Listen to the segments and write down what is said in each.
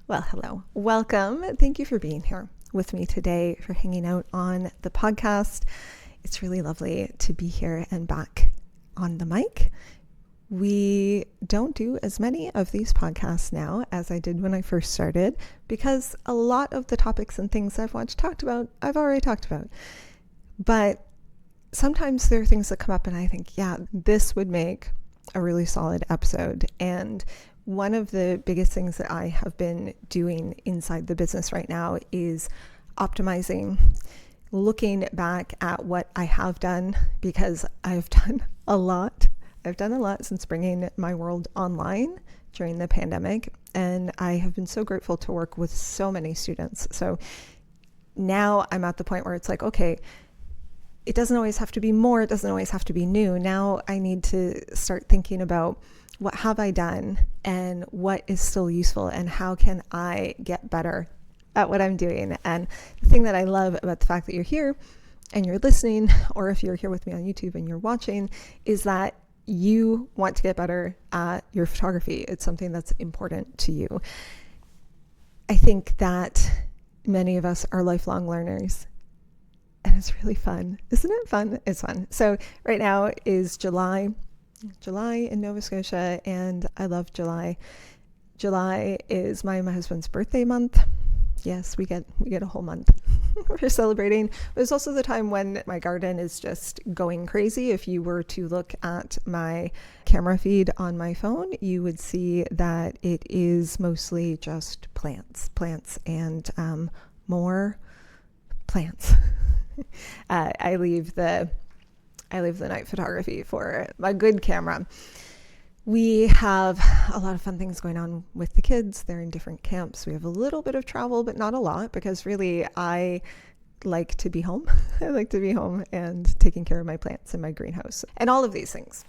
Well, hello. Welcome. Thank you for being here with me today, for hanging out on the podcast. It's really lovely to be here and back on the mic. We don't do as many of these podcasts now as I did when I first started, because a lot of the topics and things I've talked about, I've already talked about. But sometimes there are things that come up and I think, yeah, this would make a really solid episode. And one of the biggest things that I have been doing inside the business right now is optimizing, looking back at what I have done, because I've done a lot. I've done a lot since bringing my world online during the pandemic, and I have been so grateful to work with so many students. So now I'm at the point where it's like, okay, it doesn't always have to be more, it doesn't always have to be new. Now I need to start thinking about what have I done and what is still useful and how can I get better at what I'm doing. And the thing that I love about the fact that you're here and you're listening, or if you're here with me on YouTube and you're watching, is that you want to get better at your photography. It's something that's important to you. I think that many of us are lifelong learners, and it's really fun. Isn't it fun? It's fun. So right now is July in Nova Scotia, and I love July. July is my husband's birthday month. Yes, we get a whole month for celebrating. But it's also the time when my garden is just going crazy. If you were to look at my camera feed on my phone, you would see that it is mostly just plants, and more plants. I leave the night photography for a good camera. We have a lot of fun things going on with the kids. They're in different camps. We have a little bit of travel, but not a lot, because really I like to be home. I like to be home and taking care of my plants in my greenhouse and all of these things.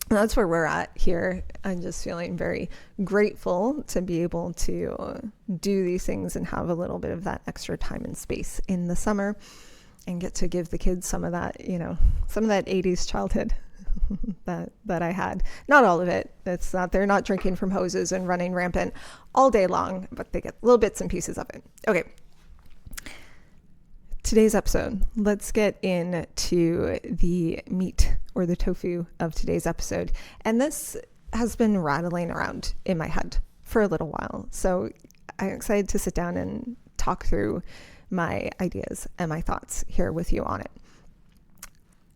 And that's where we're at here. I'm just feeling very grateful to be able to do these things and have a little bit of that extra time and space in the summer, and get to give the kids some of that, some of that 80s childhood that I had. Not all of it. It's not, they're not drinking from hoses and running rampant all day long, but they get little bits and pieces of it. Okay. Today's episode, let's get into the meat or the tofu of today's episode. And this has been rattling around in my head for a little while. So I'm excited to sit down and talk through my ideas and my thoughts here with you on it.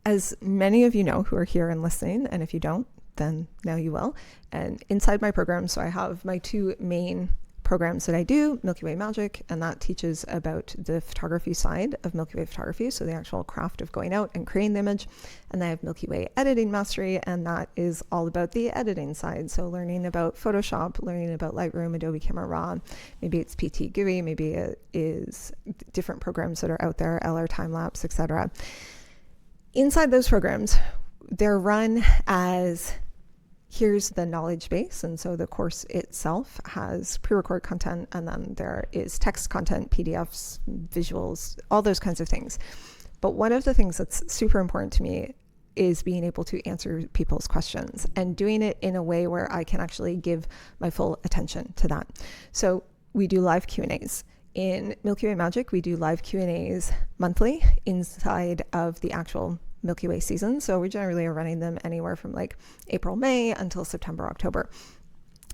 As many of you know who are here and listening, and if you don't, then now you will. And inside my program, so I have my two main programs that I do, Milky Way Magic, and that teaches about the photography side of Milky Way photography, so the actual craft of going out and creating the image. And then I have Milky Way Editing Mastery, and that is all about the editing side, so learning about Photoshop, learning about Lightroom, Adobe Camera Raw, maybe it's PT GUI, maybe it is different programs that are out there, LR Timelapse, etc. Inside those programs, they're run as, here's the knowledge base. And so the course itself has pre-record content, and then there is text content, PDFs, visuals, all those kinds of things. But one of the things that's super important to me is being able to answer people's questions and doing it in a way where I can actually give my full attention to that. So we do live Q&As. In Milky Way Magic, we do live Q&As monthly inside of the actual Milky Way season. So we generally are running them anywhere from like April, May until September, October.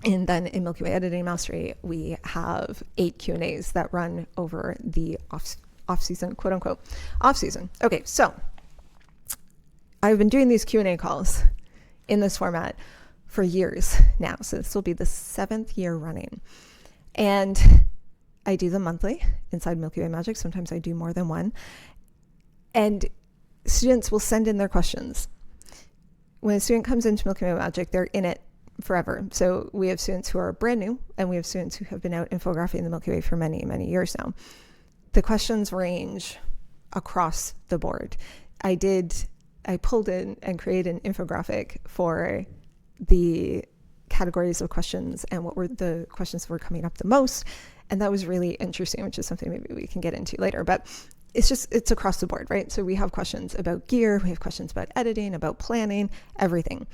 And then in Milky Way Editing Mastery, we have 8 Q&As that run over the off season, quote unquote, off season. Okay, so I've been doing these Q&A calls in this format for years now. So this will be the 7th year running. And I do them monthly inside Milky Way Magic. Sometimes I do more than one. And students will send in their questions. When a student comes into Milky Way Magic, they're in it forever. So we have students who are brand new, and we have students who have been out infographing the Milky Way for many, many years now. The questions range across the board. I pulled in and created an infographic for the categories of questions and what were the questions that were coming up the most. And that was really interesting, which is something maybe we can get into later. But it's across the board, right? So we have questions about gear, we have questions about editing, about planning, everything.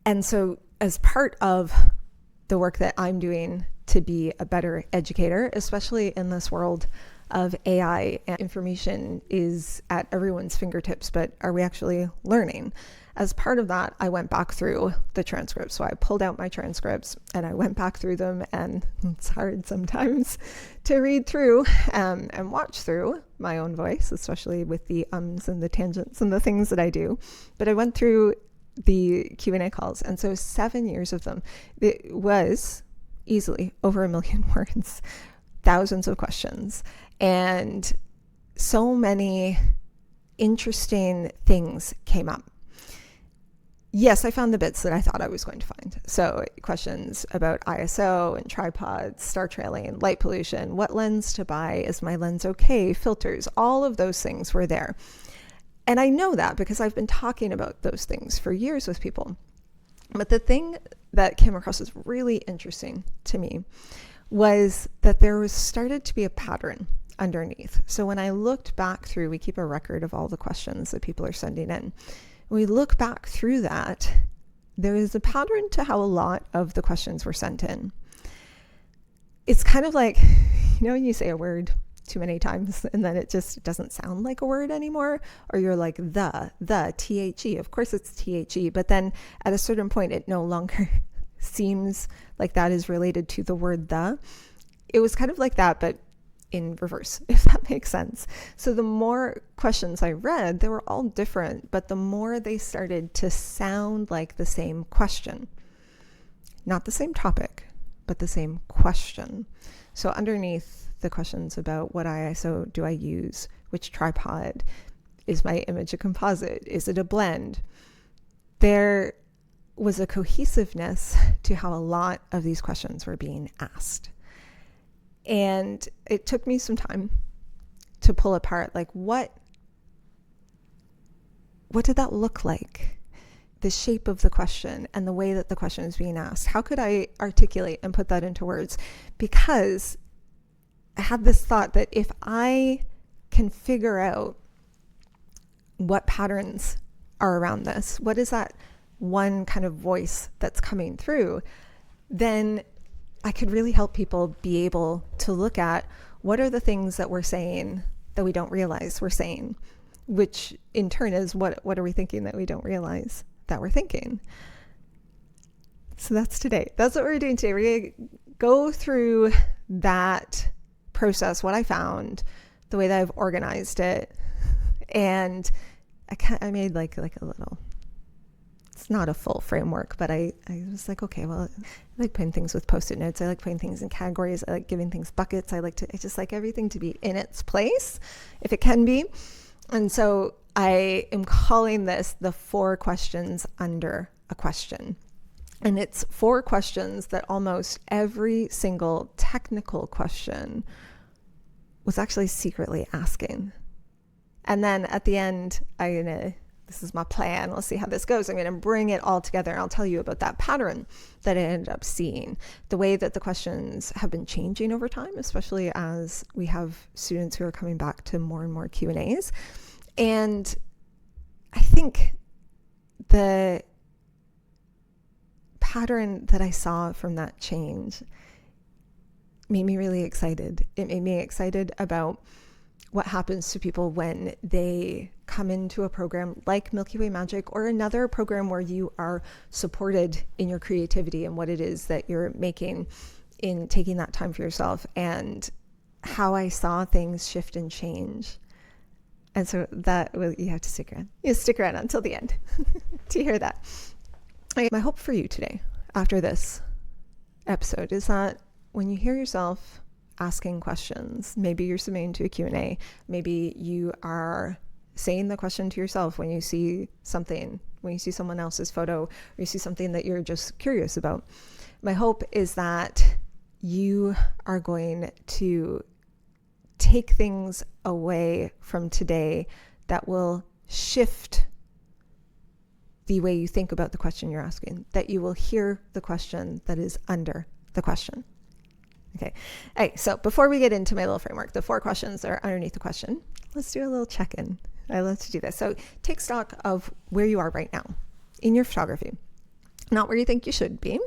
And so as part of the work that I'm doing to be a better educator, especially in this world of AI. And information is at everyone's fingertips, but are we actually learning? As part of that, I went back through the transcripts. So I pulled out my transcripts and I went back through them, and it's hard sometimes to read through and watch through my own voice, especially with the ums and the tangents and the things that I do. But I went through the Q&A calls, and so 7 years of them. It was easily over 1 million words, thousands of questions, and so many interesting things came up. Yes, I found the bits that I thought I was going to find. So questions about ISO and tripods, star trailing, light pollution, what lens to buy, is my lens okay, filters, all of those things were there. And I know that because I've been talking about those things for years with people. But the thing that came across as really interesting to me was that there was started to be a pattern underneath. So when I looked back through, we keep a record of all the questions that people are sending in. We look back through that, there is a pattern to how a lot of the questions were sent in. It's kind of like, when you say a word too many times and then it just doesn't sound like a word anymore, or you're like the, THE, of course it's THE, but then at a certain point it no longer seems like that is related to the word the. It was kind of like that, but in reverse, if that makes sense. So the more questions I read, they were all different, but the more they started to sound like the same question. Not the same topic, but the same question. So underneath the questions about what ISO do I use, which tripod, is my image a composite, is it a blend, there was a cohesiveness to how a lot of these questions were being asked. And it took me some time to pull apart, like, what did that look like? The shape of the question and the way that the question is being asked. How could I articulate and put that into words? Because I had this thought that if I can figure out what patterns are around this, what is that one kind of voice that's coming through, then I could really help people be able to look at what are the things that we're saying that we don't realize we're saying, which in turn is what are we thinking that we don't realize that we're thinking. So that's today. That's what we're doing today. We're going to go through that process, what I found, the way that I've organized it. And I made like a little, it's not a full framework, but I was like, okay, well, I like putting things with Post-it notes. I like putting things in categories. I like giving things buckets. I just like everything to be in its place, if it can be. And so I am calling this the 4 questions under a question. And it's 4 questions that almost every single technical question was actually secretly asking. And then at the end, this is my plan. Let's see how this goes. I'm going to bring it all together. And I'll tell you about that pattern that I ended up seeing, the way that the questions have been changing over time, especially as we have students who are coming back to more and more Q&As. And I think the pattern that I saw from that change made me really excited. It made me excited about what happens to people when they come into a program like Milky Way Magic, or another program where you are supported in your creativity and what it is that you're making in taking that time for yourself, and how I saw things shift and change. And so that, well, you have to stick around. You stick around until the end to hear that. My hope for you today, after this episode, is that when you hear yourself asking questions, maybe you're submitting to a Q&A, maybe you are saying the question to yourself when you see something, when you see someone else's photo, or you see something that you're just curious about. My hope is that you are going to take things away from today that will shift the way you think about the question you're asking, that you will hear the question that is under the question. Okay. Hey, so before we get into my little framework, the 4 questions that are underneath the question, let's do a little check-in. I love to do this. So take stock of where you are right now in your photography, not where you think you should be,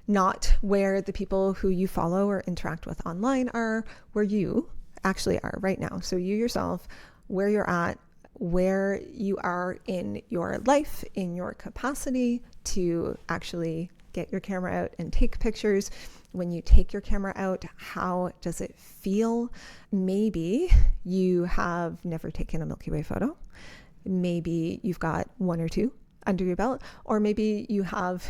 not where the people who you follow or interact with online are, where you actually are right now. So you yourself, where you're at, where you are in your life, in your capacity to actually get your camera out and take pictures. When you take your camera out, how does it feel? Maybe you have never taken a Milky Way photo. Maybe you've got one or two under your belt, or maybe you have,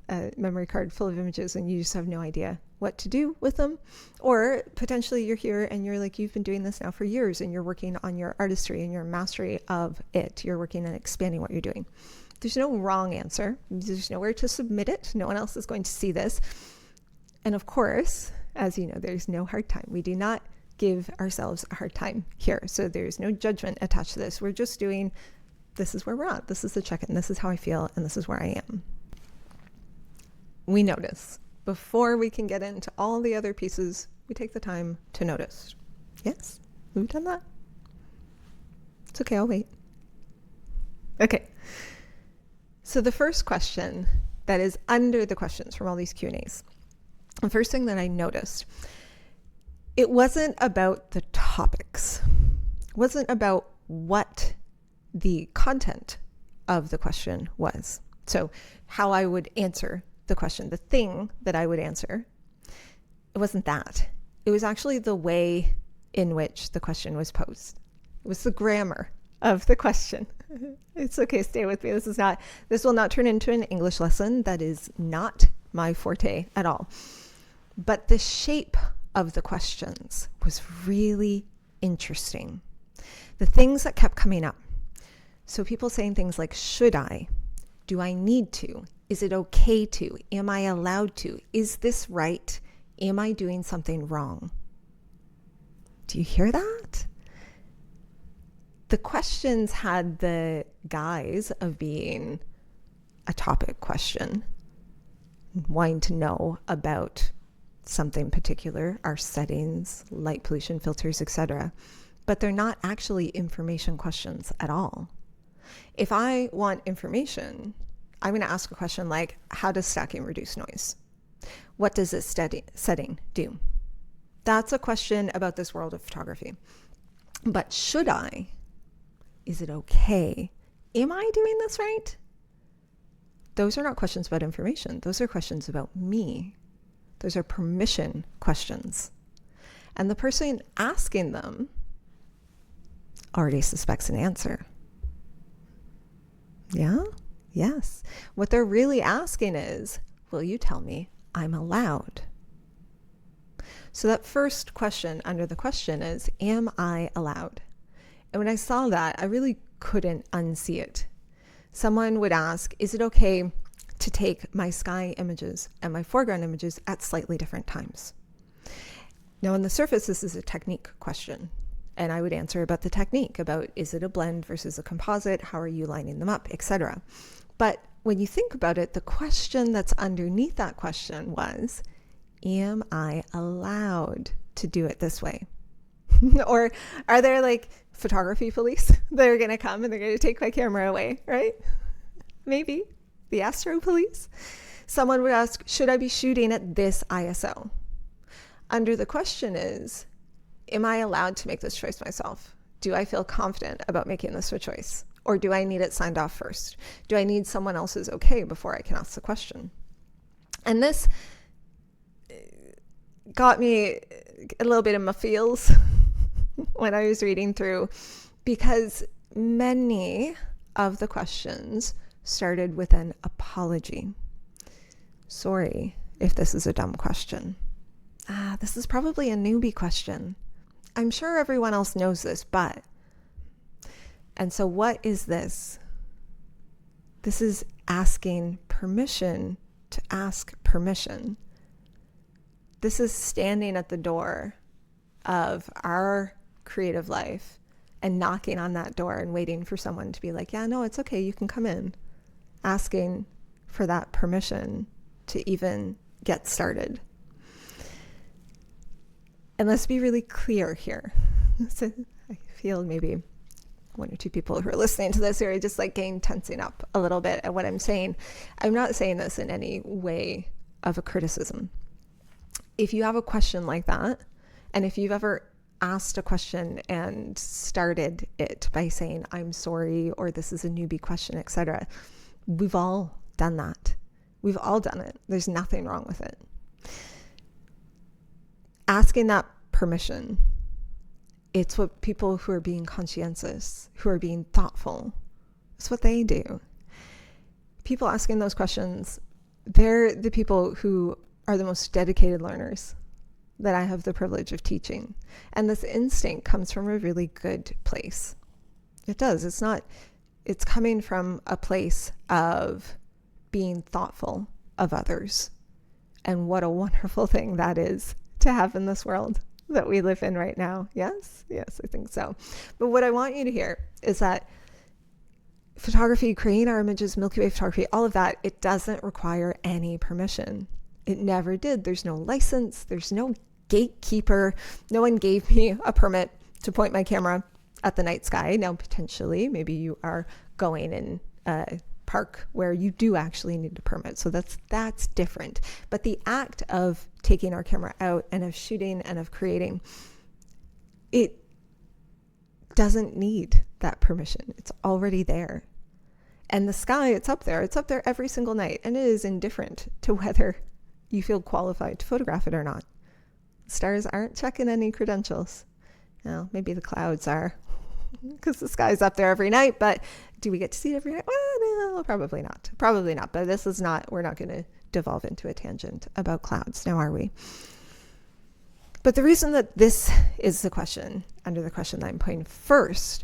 a memory card full of images and you just have no idea what to do with them. Or potentially you're here and you're like, you've been doing this now for years and you're working on your artistry and your mastery of it. You're working on expanding what you're doing. There's no wrong answer. There's nowhere to submit it. No one else is going to see this. And of course, as you know, there's no hard time. We do not give ourselves a hard time here. So there's no judgment attached to this. We're just doing, this is where we're at. This is the check-in. This is how I feel. And this is where I am. We notice. Before we can get into all the other pieces, we take the time to notice. Yes, we've done that. It's okay, I'll wait. Okay. So the first question that is under the questions from all these Q&As, the first thing that I noticed, it wasn't about the topics. It wasn't about what the content of the question was. So how I would answer the question, the thing that I would answer, it wasn't that. It was actually the way in which the question was posed. It was the grammar of the question. It's okay, stay with me. This will not turn into an English lesson. That is not my forte at all. But the shape of the questions was really interesting. The things that kept coming up. So people saying things like, should I? Do I need to? Is it okay to? Am I allowed to? Is this right? Am I doing something wrong? Do you hear that? The questions had the guise of being a topic question, wanting to know about something particular, our settings, light pollution filters, etc. But they're not actually information questions at all. If I want information, I'm going to ask a question like, how does stacking reduce noise? What does this setting do? That's a question about this world of photography. But should I? Is it okay? Am I doing this right? Those are not questions about information. Those are questions about me. Those are permission questions. And the person asking them already suspects an answer. Yeah? Yes. What they're really asking is, will you tell me I'm allowed? So that first question under the question is, am I allowed? And when I saw that, I really couldn't unsee it. Someone would ask, is it okay to take my sky images and my foreground images at slightly different times? Now, on the surface, this is a technique question. And I would answer about the technique, about is it a blend versus a composite? How are you lining them up, etc. But when you think about it, the question that's underneath that question was, am I allowed to do it this way? Or are there like photography police that are going to come and they're going to take my camera away, right? Maybe. The Astro Police. Someone would ask, should I be shooting at this ISO? Under the question is, am I allowed to make this choice myself? Do I feel confident about making this a choice? Or do I need it signed off first? Do I need someone else's okay before I can ask the question? And this got me a little bit in my feels when I was reading through, because many of the questions started with an apology. Sorry if this is a dumb question. This is probably a newbie question. I'm sure everyone else knows this, but... And so what is this? This is asking permission to ask permission. This is standing at the door of our creative life and knocking on that door and waiting for someone to be like, yeah, no, it's okay, you can come in. Asking for that permission to even get started. And let's be really clear here. So I feel maybe one or two people who are listening to this are just like getting tensing up a little bit at what I'm saying. I'm not saying this in any way of a criticism. If you have a question like that, and if you've ever asked a question and started it by saying, I'm sorry, or this is a newbie question, etc., we've all done that. We've all done it. There's nothing wrong with it. Asking that permission, it's what people who are being conscientious, who are being thoughtful, it's what they do. People asking those questions, they're the people who are the most dedicated learners that I have the privilege of teaching. And this instinct comes from a really good place. It does. It's coming from a place of being thoughtful of others. And what a wonderful thing that is to have in this world that we live in right now. Yes, I think so. But what I want you to hear is that photography, creating our images, Milky Way photography, all of that, it doesn't require any permission. It never did. There's no license. There's no gatekeeper. No one gave me a permit to point my camera at the night sky. Now, potentially, maybe you are going in a park where you do actually need a permit. So that's different. But the act of taking our camera out and of shooting and of creating, it doesn't need that permission. It's already there. And the sky, it's up there. It's up there every single night. And it is indifferent to whether you feel qualified to photograph it or not. Stars aren't checking any credentials. Well, maybe the clouds are, because the sky's up there every night, but do we get to see it every night? Well, no, probably not. But we're not going to devolve into a tangent about clouds now, are we? But the reason that this is the question, under the question that I'm putting first,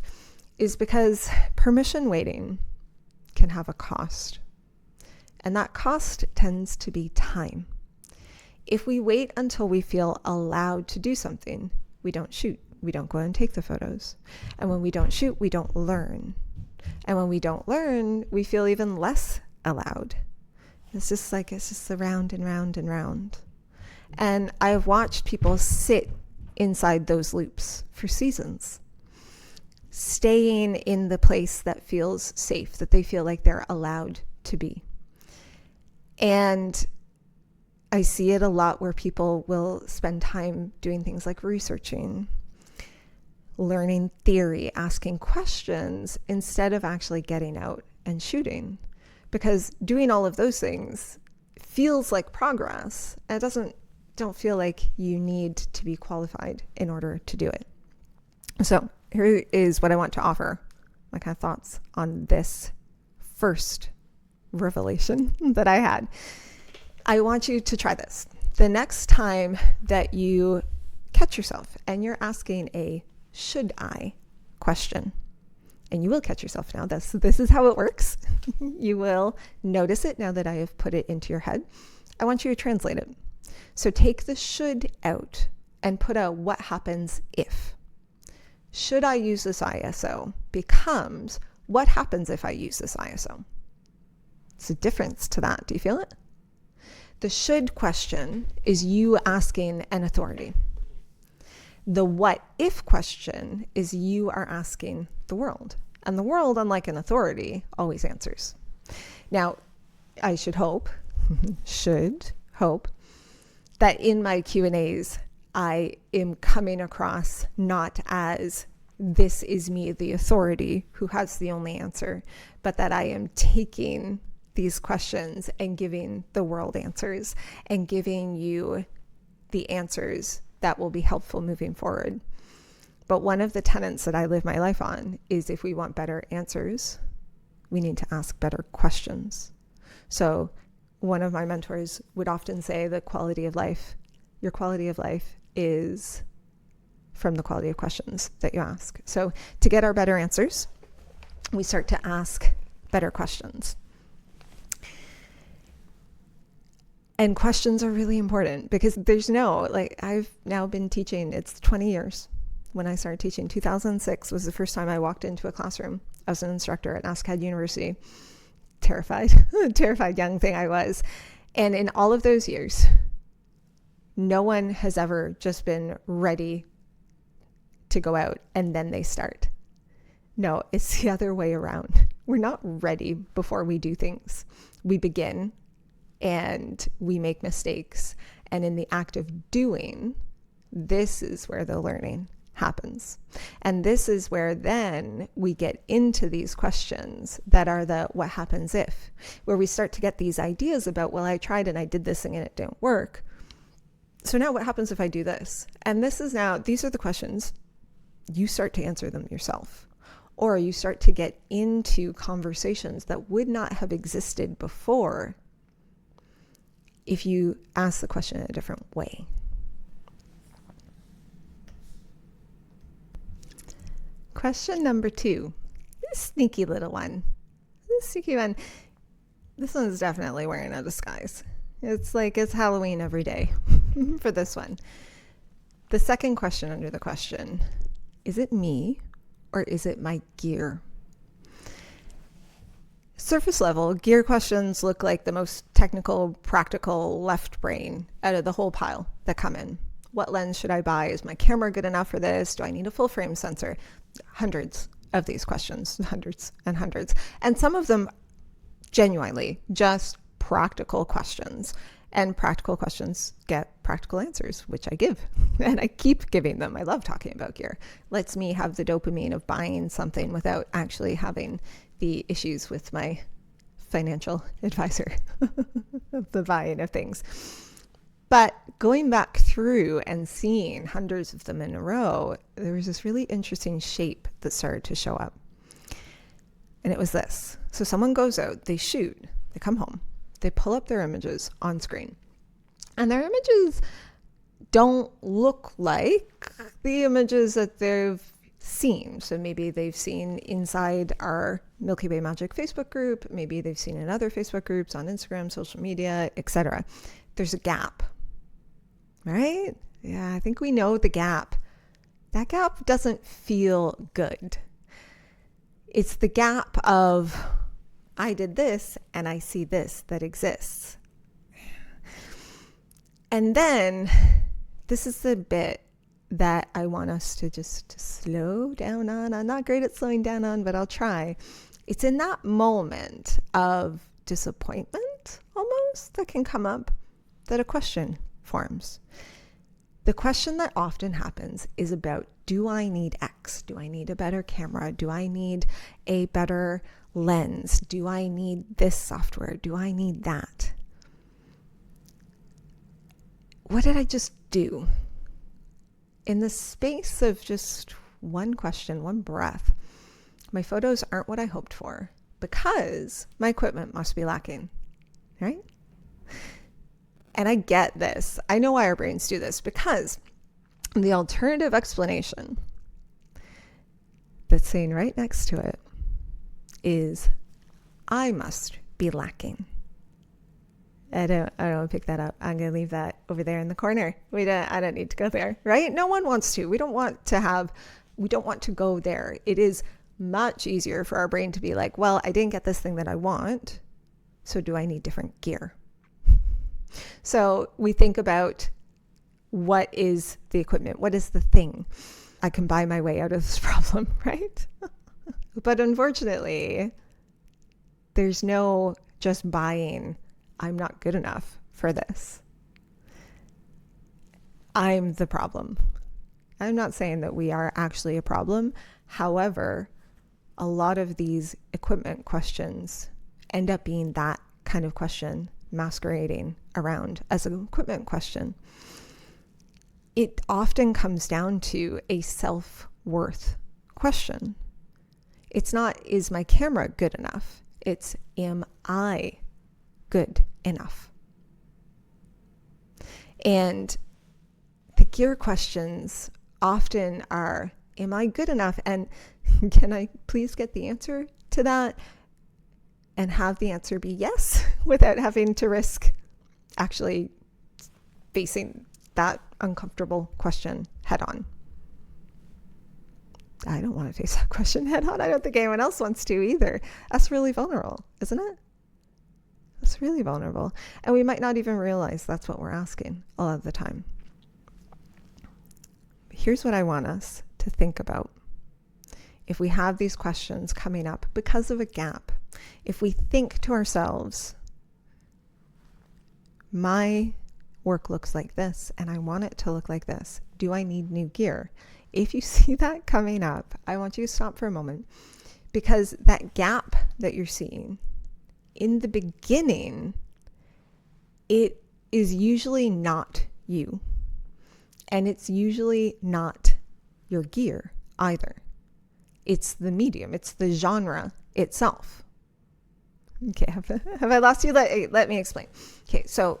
is because permission waiting can have a cost. And that cost tends to be time. If we wait until we feel allowed to do something, we don't shoot. We don't go and take the photos. And when we don't shoot, we don't learn. And when we don't learn, we feel even less allowed. It's just the round and round and round. And I've watched people sit inside those loops for seasons, staying in the place that feels safe, that they feel like they're allowed to be. And I see it a lot where people will spend time doing things like researching, learning theory, asking questions, instead of actually getting out and shooting. Because doing all of those things feels like progress. And don't feel like you need to be qualified in order to do it. So here is what I want to offer, my kind of thoughts on this first revelation that I had. I want you to try this. The next time that you catch yourself and you're asking a should I question, and you will catch yourself now, this is how it works. You will notice it now that I have put it into your head. I want you to translate it. So take the should out and put a what happens if. Should I use this ISO becomes what happens if I use this ISO. It's a difference to that. Do you feel it? The should question is you asking an authority. The what if question is you are asking the world. And the world, unlike an authority, always answers. Now, I should hope that in my Q&As, I am coming across not as this is me, the authority who has the only answer, but that I am taking these questions and giving the world answers and giving you the answers that will be helpful moving forward. But one of the tenets that I live my life on is if we want better answers, we need to ask better questions. So one of my mentors would often say your quality of life is from the quality of questions that you ask. So to get our better answers, we start to ask better questions. And questions are really important because I've now been teaching, it's 20 years when I started teaching. 2006 was the first time I walked into a classroom as an instructor at NASCAD University. Terrified young thing I was. And in all of those years, no one has ever just been ready to go out and then they start. No, it's the other way around. We're not ready before we do things. We begin and we make mistakes. And in the act of doing, this is where the learning happens. And this is where then we get into these questions that are the what happens if, where we start to get these ideas about, well, I tried and I did this thing and it didn't work. So now what happens if I do this? And these are the questions. You start to answer them yourself, or you start to get into conversations that would not have existed before if you ask the question in a different way. Question number 2, this sneaky little one. This one's definitely wearing a disguise. It's like it's Halloween every day for this one. The second question under the question, is it me or is it my gear? Surface level, gear questions look like the most technical, practical left brain out of the whole pile that come in. What lens should I buy? Is my camera good enough for this? Do I need a full frame sensor? Hundreds of these questions, hundreds and hundreds. And some of them genuinely just practical questions. And practical questions get practical answers, which I give. And I keep giving them. I love talking about gear. Lets me have the dopamine of buying something without actually having the issues with my financial advisor of the buying of things. But going back through and seeing hundreds of them in a row, there was this really interesting shape that started to show up. And it was this. So someone goes out, they shoot, they come home, they pull up their images on screen. And their images don't look like the images that they've seen. So maybe they've seen inside our Milky Way Magic Facebook group, maybe they've seen in other Facebook groups, on Instagram, social media, etc. There's a gap. Right? Yeah, I think we know the gap. That gap doesn't feel good. It's the gap of, I did this and I see this that exists. And then this is the bit that I want us to just slow down on. I'm not great at slowing down on, but I'll try. It's in that moment of disappointment almost that can come up that a question forms. The question that often happens is about, do I need X? Do I need a better camera? Do I need a better lens? Do I need this software? Do I need that? What did I just do? In the space of just one question, one breath, my photos aren't what I hoped for because my equipment must be lacking, right? And I get this. I know why our brains do this, because the alternative explanation that's saying right next to it is, I must be lacking. I don't pick that up. I'm going to leave that over there in the corner. I don't need to go there, right? No one wants to. We don't want to go there. It is much easier for our brain to be like, well, I didn't get this thing that I want, so do I need different gear? So we think about, what is the equipment? What is the thing? I can buy my way out of this problem, right? But unfortunately, there's no just buying, I'm not good enough for this. I'm the problem. I'm not saying that we are actually a problem. However, a lot of these equipment questions end up being that kind of question masquerading around as an equipment question. It often comes down to a self-worth question. It's not, is my camera good enough? It's, am I good enough? And the gear questions often are, am I good enough? And can I please get the answer to that? And have the answer be yes, without having to risk actually facing that uncomfortable question head on. I don't want to face that question head on. I don't think anyone else wants to either. That's really vulnerable, isn't it? That's really vulnerable. And we might not even realize that's what we're asking a lot of the time. Here's what I want us to think about. If we have these questions coming up because of a gap, if we think to ourselves, my work looks like this and I want it to look like this. Do I need new gear? If you see that coming up, I want you to stop for a moment, because that gap that you're seeing in the beginning, it is usually not you. And it's usually not your gear either. It's the medium, it's the genre itself. Okay, have I lost you? Let me explain. Okay, so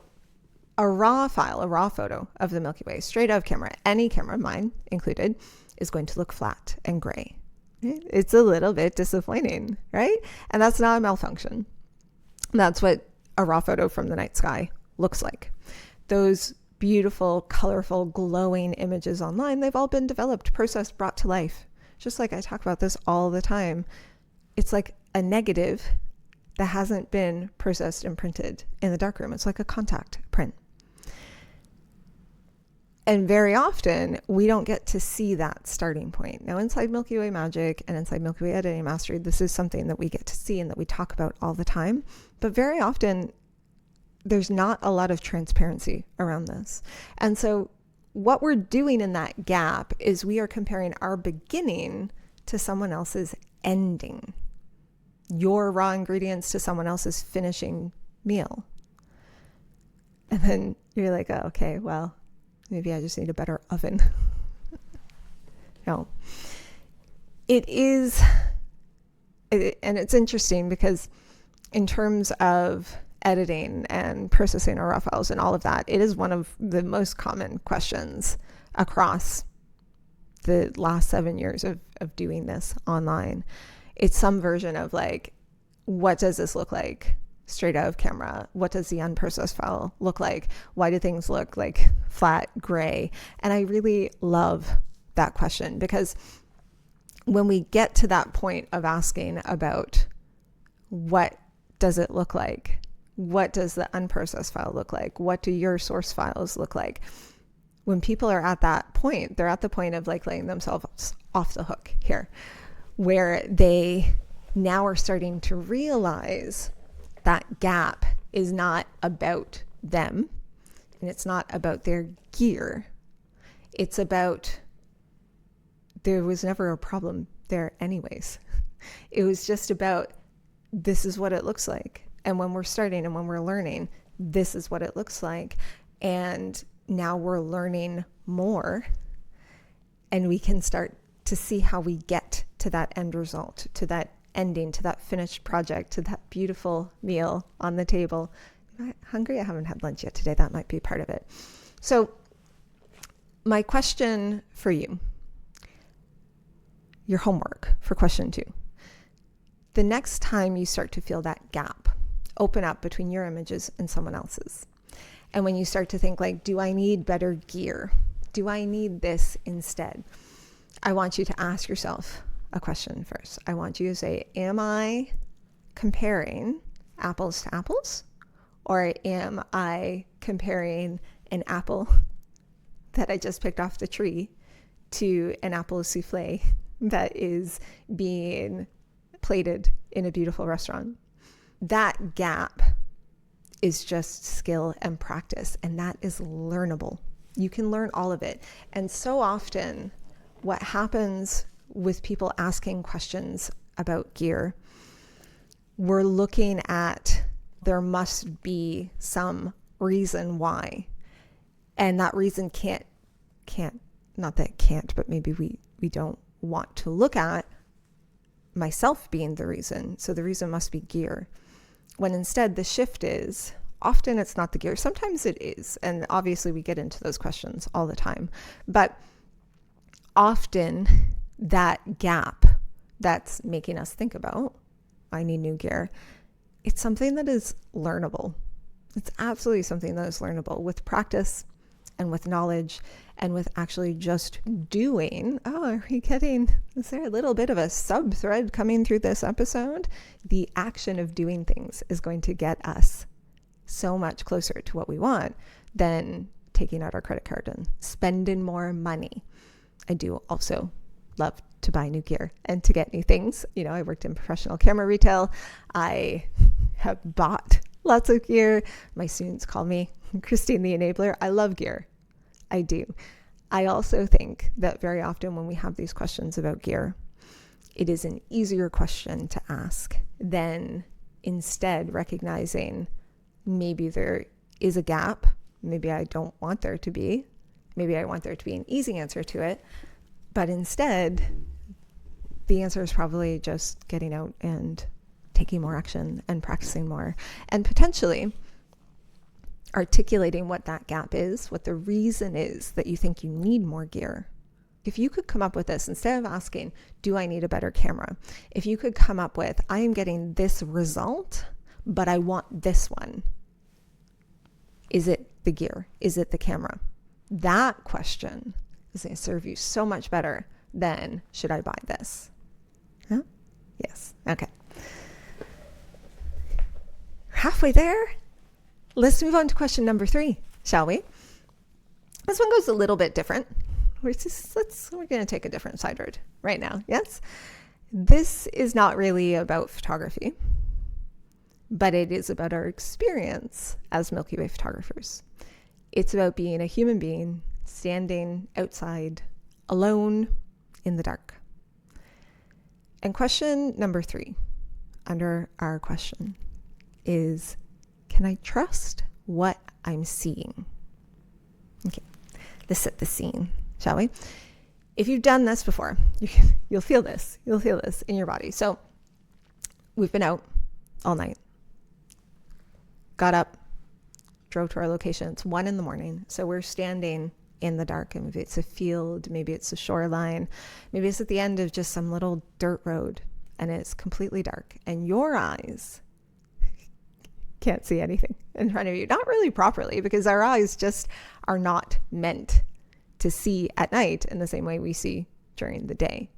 a raw photo of the Milky Way, straight out of camera, any camera, mine included, is going to look flat and gray. It's a little bit disappointing, right? And that's not a malfunction. That's what a raw photo from the night sky looks like. Those beautiful, colorful, glowing images online, they've all been developed, processed, brought to life. Just like I talk about this all the time. It's like a negative that hasn't been processed and printed in the darkroom. It's like a contact print. And very often, we don't get to see that starting point. Now, inside Milky Way Magic and inside Milky Way Editing Mastery, this is something that we get to see and that we talk about all the time. But very often, there's not a lot of transparency around this. And so what we're doing in that gap is we are comparing our beginning to someone else's ending. Your raw ingredients to someone else's finishing meal. And then you're like, oh, okay, well, maybe I just need a better oven. No. And it's interesting because in terms of editing and processing our raw files and all of that, it is one of the most common questions across the last 7 years of doing this online. It's some version of like, what does this look like straight out of camera? What does the unprocessed file look like? Why do things look like flat gray? And I really love that question, because when we get to that point of asking about what does it look like? What does the unprocessed file look like? What do your source files look like? When people are at that point, they're at the point of like letting themselves off the hook here, where they now are starting to realize that gap is not about them, and it's not about their gear. It's about, there was never a problem there anyways. It was just about, this is what it looks like. And when we're starting and when we're learning, this is what it looks like. And now we're learning more, and we can start to see how we get to that end result, to that ending, to that finished project, to that beautiful meal on the table. Am I hungry? I haven't had lunch yet today. That might be part of it. So my question for you, your homework for question 2, the next time you start to feel that gap open up between your images and someone else's, and when you start to think like, do I need better gear? Do I need this instead? I want you to ask yourself a question first. I want you to say, am I comparing apples to apples? Or am I comparing an apple that I just picked off the tree to an apple souffle that is being plated in a beautiful restaurant? That gap is just skill and practice, and that is learnable. You can learn all of it. And so often what happens with people asking questions about gear, we're looking at, there must be some reason why. And that reason can't, not that it can't, but maybe we don't want to look at myself being the reason. So the reason must be gear. When instead the shift is, often it's not the gear. Sometimes it is. And obviously we get into those questions all the time. But often that gap that's making us think about, I need new gear, it's something that is learnable. It's absolutely something that is learnable with practice and with knowledge and with actually just doing. Oh, are we getting, is there a little bit of a sub thread coming through this episode? The action of doing things is going to get us so much closer to what we want than taking out our credit card and spending more money. I do also love to buy new gear and to get new things. You know, I worked in professional camera retail. I have bought lots of gear. My students call me Christine the Enabler. I love gear. I do. I also think that very often when we have these questions about gear, it is an easier question to ask than instead recognizing maybe there is a gap. Maybe I don't want there to be. Maybe I want there to be an easy answer to it. But instead, the answer is probably just getting out and taking more action and practicing more, and potentially articulating what that gap is, what the reason is that you think you need more gear. If you could come up with this, instead of asking, do I need a better camera? If you could come up with, I am getting this result, but I want this one. Is it the gear? Is it the camera? That question is going to serve you so much better than, should I buy this? Huh? Yes. Okay. Halfway there. Let's move on to question number 3, shall we? This one goes a little bit different. We're going to take a different side road right now. Yes. This is not really about photography, but it is about our experience as Milky Way photographers. It's about being a human being standing outside alone in the dark. And question number 3 under our question is, can I trust what I'm seeing? Okay, let's set the scene, shall we? If you've done this before, you'll feel this. You'll feel this in your body. So we've been out all night, got up, drove to our location. It's 1 a.m. So we're standing in the dark, and maybe it's a field, maybe it's a shoreline, maybe it's at the end of just some little dirt road, and it's completely dark, and your eyes can't see anything in front of you. Not really properly, because our eyes just are not meant to see at night in the same way we see during the day.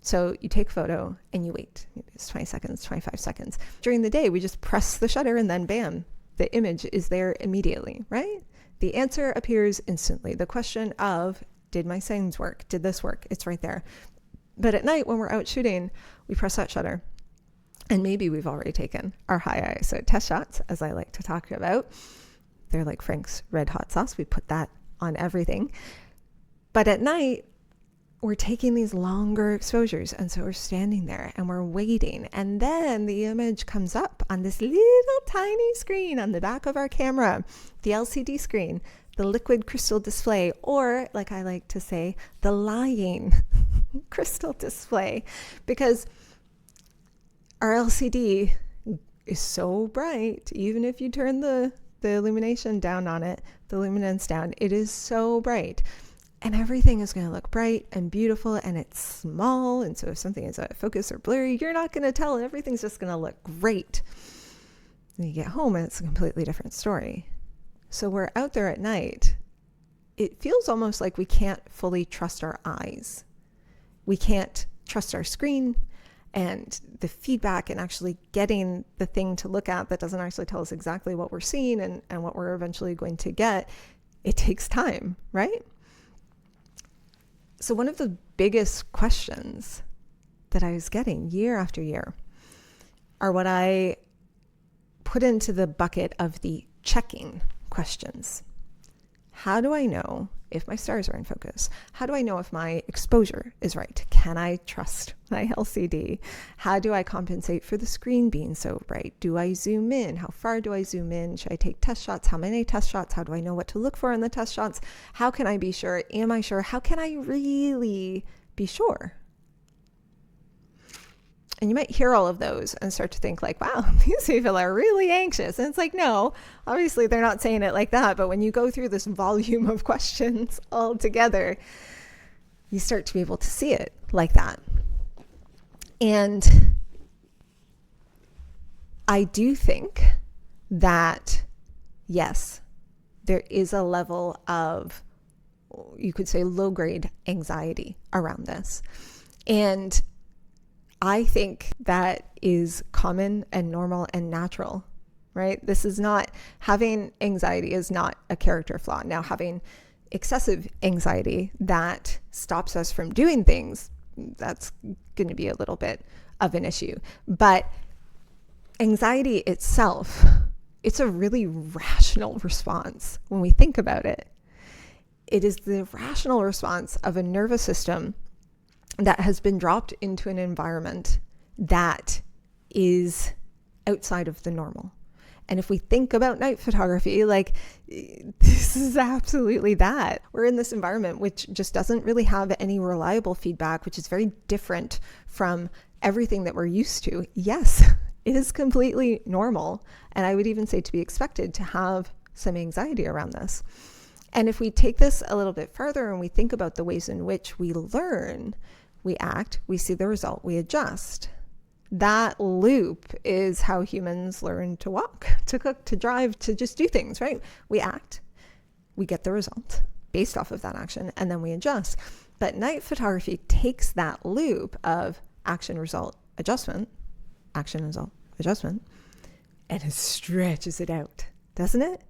So you take a photo and you wait. Maybe it's 20 seconds, 25 seconds. During the day, we just press the shutter and then bam, the image is there immediately, right? The answer appears instantly. The question of, did my settings work? Did this work? It's right there. But at night when we're out shooting, we press that shutter. And maybe we've already taken our high ISO test shots, as I like to talk about. They're like Frank's Red Hot sauce. We put that on everything. But at night, we're taking these longer exposures. And so we're standing there and we're waiting. And then the image comes up on this little tiny screen on the back of our camera, the LCD screen, the liquid crystal display, or like I like to say, the lying crystal display, because our LCD is so bright. Even if you turn the illumination down on it, the luminance down, it is so bright. And everything is going to look bright and beautiful, and it's small. And so if something is out of focus or blurry, you're not going to tell. Everything's just going to look great. Then you get home and it's a completely different story. So we're out there at night. It feels almost like we can't fully trust our eyes. We can't trust our screen and the feedback and actually getting the thing to look at that doesn't actually tell us exactly what we're seeing and what we're eventually going to get. It takes time, right? So one of the biggest questions that I was getting year after year are what I put into the bucket of the checking questions. How do I know if my stars are in focus? How do I know if my exposure is right? Can I trust my LCD? How do I compensate for the screen being so bright? Do I zoom in? How far do I zoom in? Should I take test shots? How many test shots? How do I know what to look for in the test shots? How can I be sure? Am I sure? How can I really be sure? And you might hear all of those and start to think like, wow, these people are really anxious. And it's like, no, obviously they're not saying it like that. But when you go through this volume of questions all together, you start to be able to see it like that. And I do think that, yes, there is a level of, you could say, low-grade anxiety around this. And I think that is common and normal and natural, right? This is not, having anxiety is not a character flaw. Now, having excessive anxiety that stops us from doing things, that's going to be a little bit of an issue. But anxiety itself It's a really rational response when we think about it. It is the rational response of a nervous system that has been dropped into an environment that is outside of the normal. And if we think about night photography, like, this is absolutely that. We're in this environment which just doesn't really have any reliable feedback, which is very different from everything that we're used to. Yes, it is completely normal. And I would even say to be expected to have some anxiety around this. And if we take this a little bit further and we think about the ways in which we learn, we act, we see the result, we adjust. That loop is how humans learn to walk, to cook, to drive, to just do things, right? We act, we get the result based off of that action, and then we adjust. But night photography takes that loop of action, result, adjustment, action, result, adjustment, and it stretches it out, doesn't it?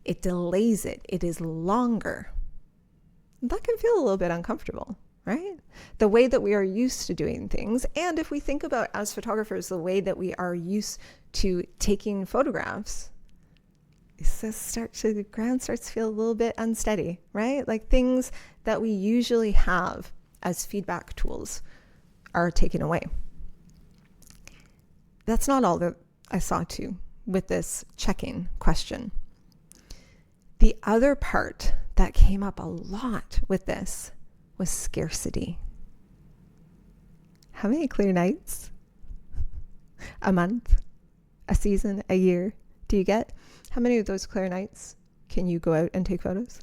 It delays it. It is longer. That can feel a little bit uncomfortable, right? The way that we are used to doing things. And if we think about, as photographers, the way that we are used to taking photographs, the ground starts to feel a little bit unsteady, right? Like things that we usually have as feedback tools are taken away. That's not all that I saw too with this check-in question. The other part that came up a lot with this was scarcity. How many clear nights? A month? A season? A year? Do you get? How many of those clear nights can you go out and take photos?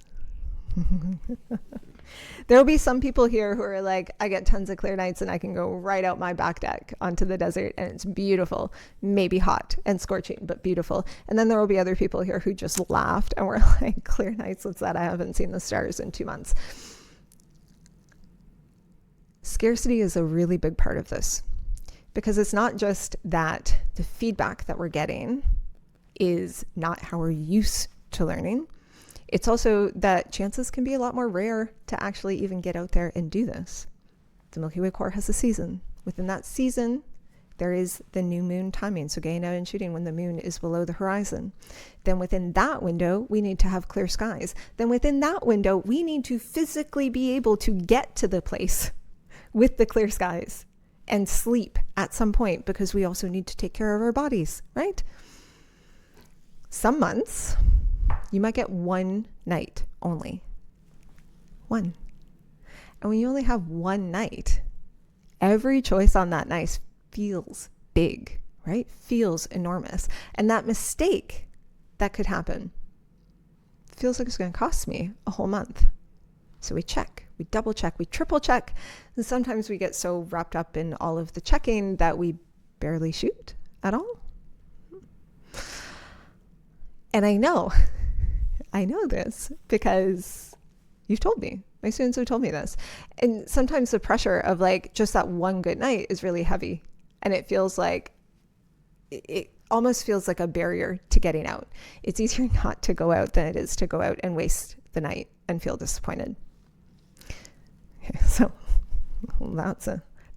There will be some people here who are like, I get tons of clear nights and I can go right out my back deck onto the desert and it's beautiful, maybe hot and scorching, but beautiful. And then there will be other people here who just laughed and were like, clear nights, what's that? I haven't seen the stars in 2 months. Scarcity is a really big part of this, because it's not just that the feedback that we're getting is not how we're used to learning. It's also that chances can be a lot more rare to actually even get out there and do this. The Milky Way core has a season. Within that season, there is the new moon timing. So getting out and shooting when the moon is below the horizon. Then within that window, we need to have clear skies. Then within that window, we need to physically be able to get to the place with the clear skies and sleep at some point, because we also need to take care of our bodies, right? Some months, you might get one night only. One. And when you only have one night, every choice on that night feels big, right? Feels enormous. And that mistake that could happen feels like it's going to cost me a whole month. So we check, we double check, we triple check. And sometimes we get so wrapped up in all of the checking that we barely shoot at all. And I know this because you've told me. My students have told me this. And sometimes the pressure of like just that one good night is really heavy. And it feels like, it almost feels like a barrier to getting out. It's easier not to go out than it is to go out and waste the night and feel disappointed. Okay, so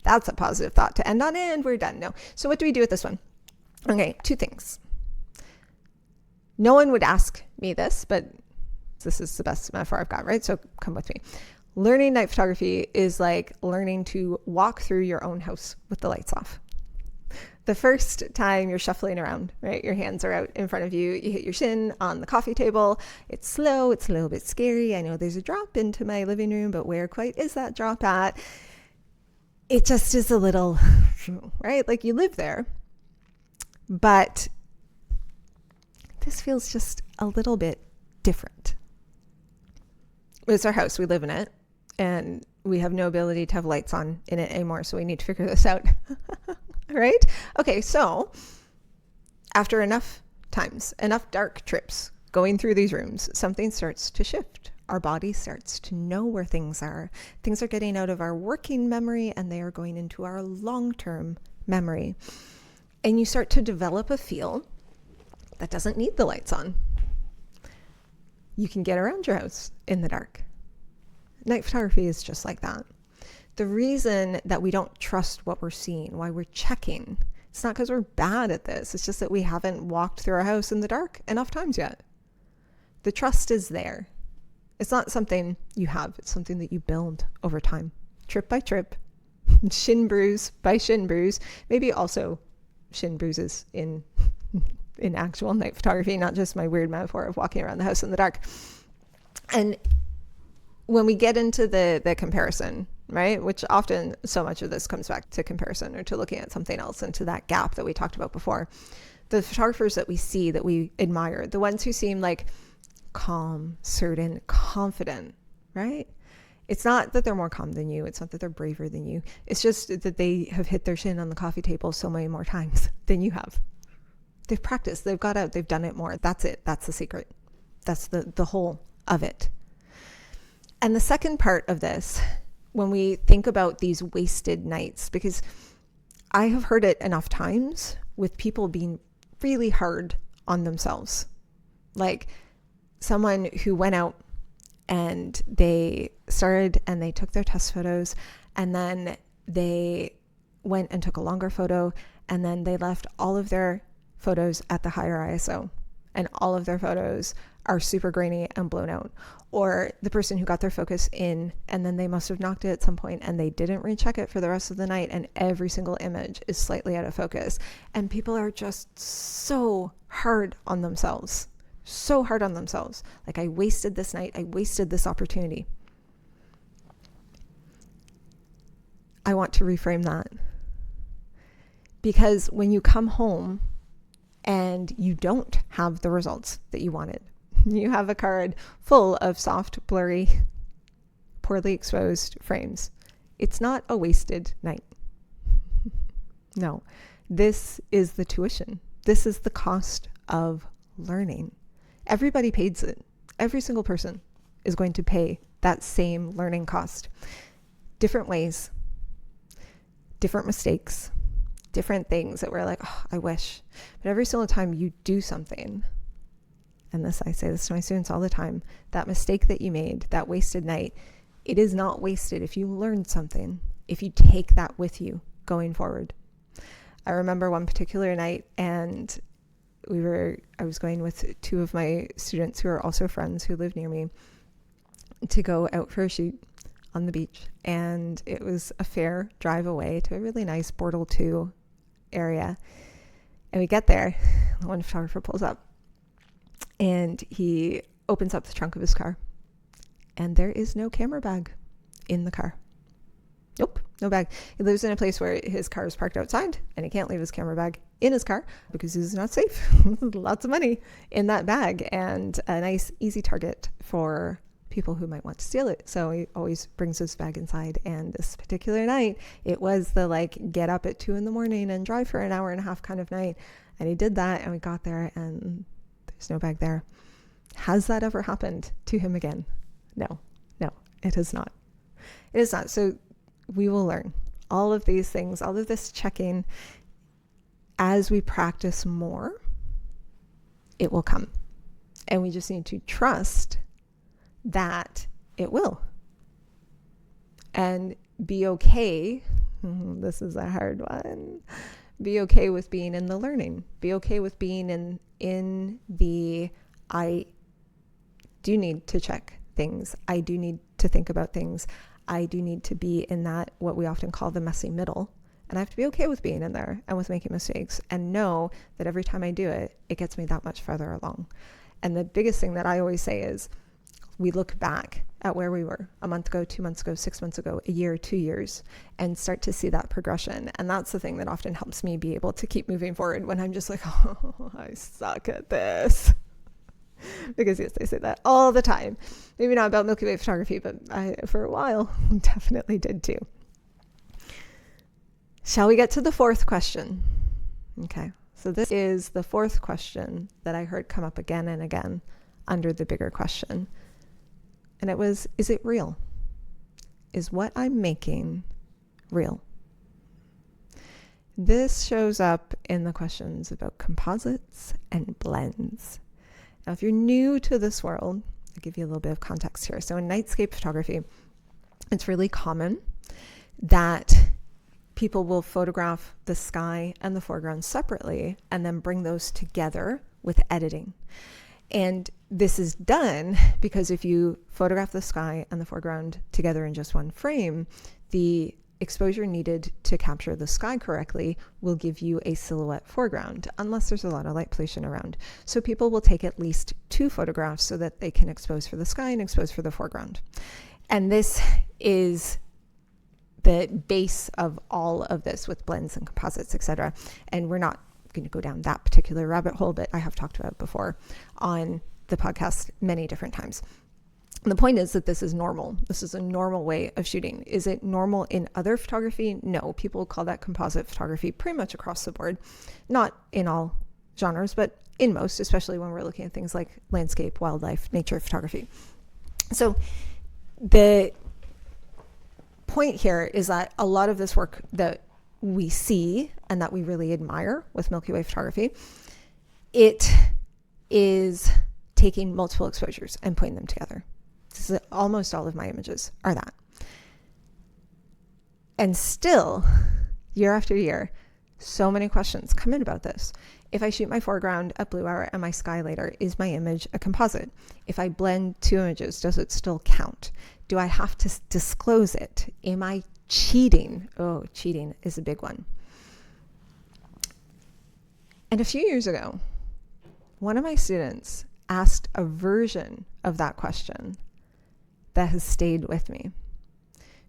that's a positive thought to end on, and we're done. No. So what do we do with this one? Okay, 2 things. No one would ask me this, but this is the best metaphor I've got, right? So come with me. Learning night photography is like learning to walk through your own house with the lights off. The first time you're shuffling around, right? Your hands are out in front of you. You hit your shin on the coffee table. It's slow. It's a little bit scary. I know there's a drop into my living room, but where quite is that drop at? It just is a little, right? Like you live there, but this feels just a little bit different. It's our house. We live in it, and we have no ability to have lights on in it anymore. So we need to figure this out. Right? Okay. So after enough times, enough dark trips going through these rooms, something starts to shift. Our body starts to know where things are. Things are getting out of our working memory and they are going into our long-term memory. And you start to develop a feel that doesn't need the lights on. You can get around your house in the dark. Night photography is just like that. The reason that we don't trust what we're seeing, why we're checking, It's not because we're bad at this. It's just that we haven't walked through our house in the dark enough times yet. The trust is there. It's not something you have. It's something that you build over time, trip by trip, shin bruise by shin bruise, maybe also shin bruises in actual night photography, not just my weird metaphor of walking around the house in the dark. And when we get into the comparison, right, which often so much of this comes back to comparison or to looking at something else and to that gap that we talked about before, the photographers that we see, that we admire, the ones who seem like calm, certain, confident, right? It's not that they're more calm than you. It's not that they're braver than you. It's just that they have hit their shin on the coffee table so many more times than you have. They've practiced, they've got out, they've done it more. That's it. That's the secret. That's the whole of it. And the second part of this, when we think about these wasted nights, because I have heard it enough times with people being really hard on themselves. Like someone who went out and they started and they took their test photos, and then they went and took a longer photo, and then they left all of their photos at the higher ISO, and all of their photos are super grainy and blown out. Or the person who got their focus in and then they must have knocked it at some point and they didn't recheck it for the rest of the night, and every single image is slightly out of focus. And people are just so hard on themselves. So hard on themselves. Like, I wasted this night. I wasted this opportunity. I want to reframe that. Because when you come home and you don't have the results that you wanted, you have a card full of soft, blurry, poorly exposed frames, it's not a wasted night. No, this is the tuition. This is the cost of learning. Everybody pays it. Every single person is going to pay that same learning cost. Different ways, different mistakes, different things that we're like, oh, I wish. But every single time you do something, and this, I say this to my students all the time, that mistake that you made, that wasted night, it is not wasted if you learned something, if you take that with you going forward. I remember one particular night, and I was going with two of my students who are also friends who live near me to go out for a shoot on the beach. And it was a fair drive away to a really nice Bortle 2 area. And we get there, one photographer pulls up and he opens up the trunk of his car, and there is no camera bag in the car. Nope, no bag. He lives in a place where his car is parked outside and he can't leave his camera bag in his car because it's not safe. Lots of money in that bag, and a nice easy target for people who might want to steal it. So he always brings his bag inside. And this particular night, it was the get up at 2 a.m. and drive for an hour and a half kind of night. And he did that, and we got there and there's no bag there. Has that ever happened to him again? No, it has not. It is not. So we will learn all of these things, all of this checking. As we practice more, it will come. And we just need to trust that it will. And be okay. This is a hard one. Be okay with being in the learning. Be okay with being in the, I do need to check things. I do need to think about things. I do need to be in that, what we often call the messy middle. And I have to be okay with being in there and with making mistakes, and know that every time I do it, it gets me that much further along. And the biggest thing that I always say is, we look back at where we were a month ago, 2 months ago, 6 months ago, a year, 2 years, and start to see that progression. And that's the thing that often helps me be able to keep moving forward when I'm just like, oh, I suck at this. Because yes, I say that all the time. Maybe not about Milky Way photography, but I, for a while, definitely did too. Shall we get to the fourth question? Okay, so this is the fourth question that I heard come up again and again under the bigger question. And it was, is it real? Is what I'm making real? This shows up in the questions about composites and blends. Now, if you're new to this world, I'll give you a little bit of context here. So in nightscape photography, it's really common that people will photograph the sky and the foreground separately and then bring those together with editing. And this is done because if you photograph the sky and the foreground together in just one frame, the exposure needed to capture the sky correctly will give you a silhouette foreground, unless there's a lot of light pollution around. So people will take at least 2 photographs so that they can expose for the sky and expose for the foreground. And this is the base of all of this with blends and composites, etc. And we're not going to go down that particular rabbit hole, but I have talked about it before on the podcast many different times. And the point is that this is normal. This is a normal way of shooting. Is it normal in other photography? No. People call that composite photography pretty much across the board. Not in all genres, but in most, especially when we're looking at things like landscape, wildlife, nature photography. So the point here is that a lot of this work that we see and that we really admire with Milky Way photography, it is taking multiple exposures and putting them together. This is almost all of my images are that. And still, year after year, so many questions come in about this. If I shoot my foreground at blue hour and my sky later, is my image a composite? If I blend 2 images, does it still count? Do I have to disclose it? Am I cheating? Oh, cheating is a big one. And a few years ago, one of my students asked a version of that question that has stayed with me.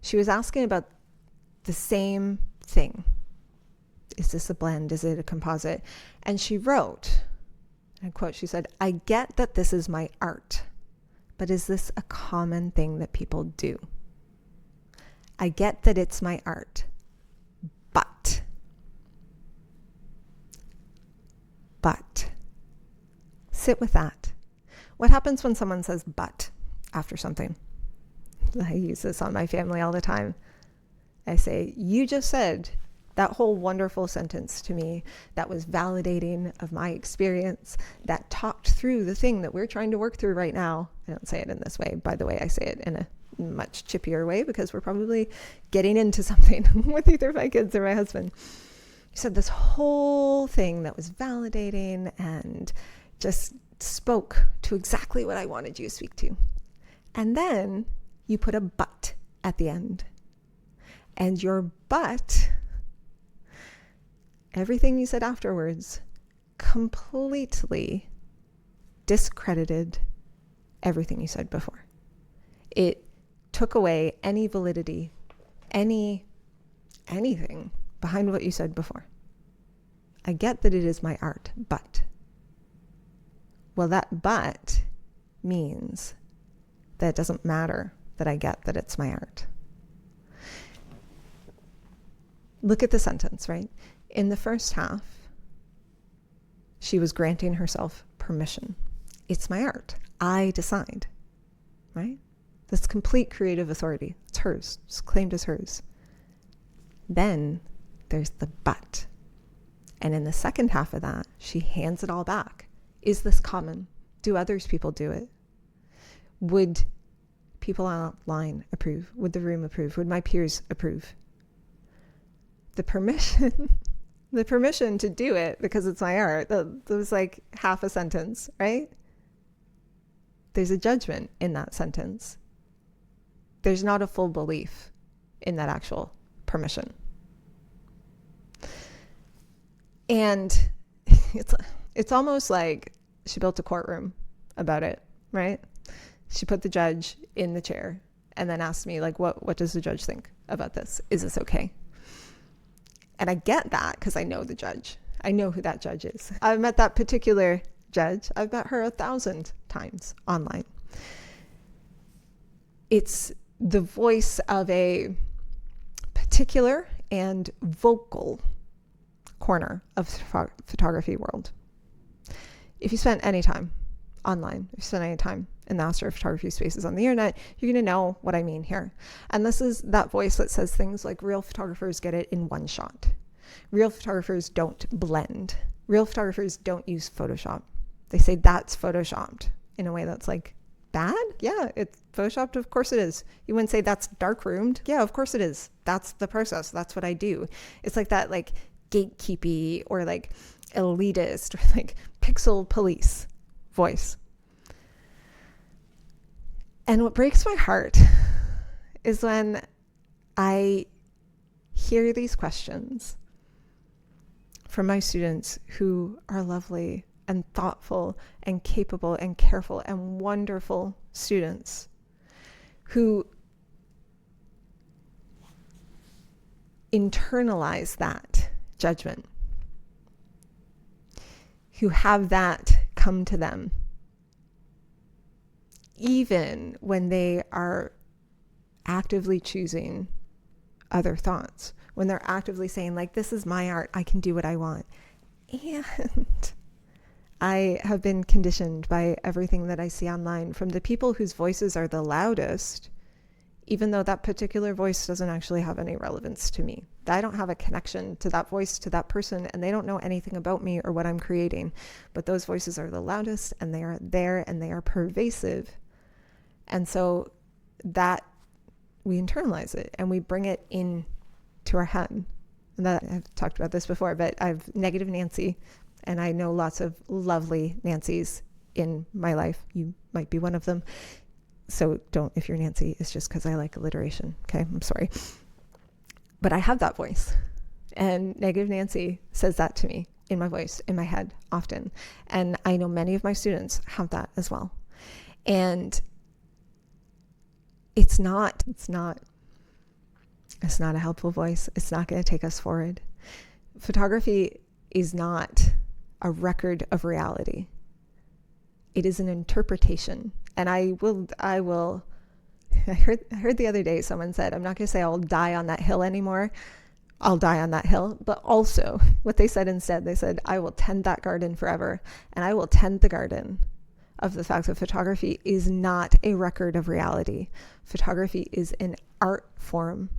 She was asking about the same thing. Is this a blend? Is it a composite? And she wrote, and I quote, she said, "I get that this is my art, but is this a common thing that people do? I get that it's my art, but sit with that. What happens when someone says but after something? I use this on my family all the time. I say, you just said that whole wonderful sentence to me that was validating of my experience, that talked through the thing that we're trying to work through right now. I don't say it in this way. By the way, I say it in a much chippier way because we're probably getting into something with either my kids or my husband. You said this whole thing that was validating and just spoke to exactly what I wanted you to speak to. And then you put a but at the end. And your but, everything you said afterwards, completely discredited everything you said before. It took away any validity, anything behind what you said before. I get that it is my art, but. Well, that but means that it doesn't matter that I get that it's my art. Look at the sentence, right? In the first half, she was granting herself permission. It's my art. I decide, right? This complete creative authority. It's hers. It's claimed as hers. Then there's the but. And in the second half of that, she hands it all back. Is this common? Do others people do it? Would people online approve? Would the room approve? Would my peers approve? The permission to do it because it's my art, that was like half a sentence, right? There's a judgment in that sentence. There's not a full belief in that actual permission. And it's almost like she built a courtroom about it, right? She put the judge in the chair and then asked me, like, what does the judge think about this? Is this okay? And I get that because I know the judge. I know who that judge is. I've met that particular judge. I've met her 1,000 times online. It's the voice of a particular and vocal corner of the photography world. If you spend any time online, if you spend any time in the astrophotography spaces on the internet, you're going to know what I mean here. And this is that voice that says things like real photographers get it in one shot. Real photographers don't blend. Real photographers don't use Photoshop. They say that's photoshopped in a way that's like bad? Yeah, it's photoshopped. Of course it is. You wouldn't say that's dark-roomed. Yeah, of course it is. That's the process. That's what I do. It's like that, like gatekeepy or like elitist or like pixel police voice. And what breaks my heart is when I hear these questions from my students who are lovely and thoughtful and capable and careful and wonderful students who internalize that judgment, who have that come to them, even when they are actively choosing other thoughts, when they're actively saying, like, this is my art, I can do what I want. And I have been conditioned by everything that I see online from the people whose voices are the loudest, even though that particular voice doesn't actually have any relevance to me. I don't have a connection to that voice, to that person, and they don't know anything about me or what I'm creating. But those voices are the loudest, and they are there, and they are pervasive. And so that we internalize it and we bring it in to our head. And that, I've talked about this before, but I've negative Nancy, and I know lots of lovely Nancys in my life. You might be one of them. So don't, if you're Nancy, it's just because I like alliteration. Okay, I'm sorry. But I have that voice. And negative Nancy says that to me in my voice, in my head often. And I know many of my students have that as well. And it's not a helpful voice. It's not going to take us forward. Photography is not a record of reality. It is an interpretation. And I heard the other day someone said, I'm not going to say I'll die on that hill anymore. I'll die on that hill. But also what they said instead, they said, I will tend that garden forever. And I will tend the garden of the fact that photography is not a record of reality. Photography is an art form.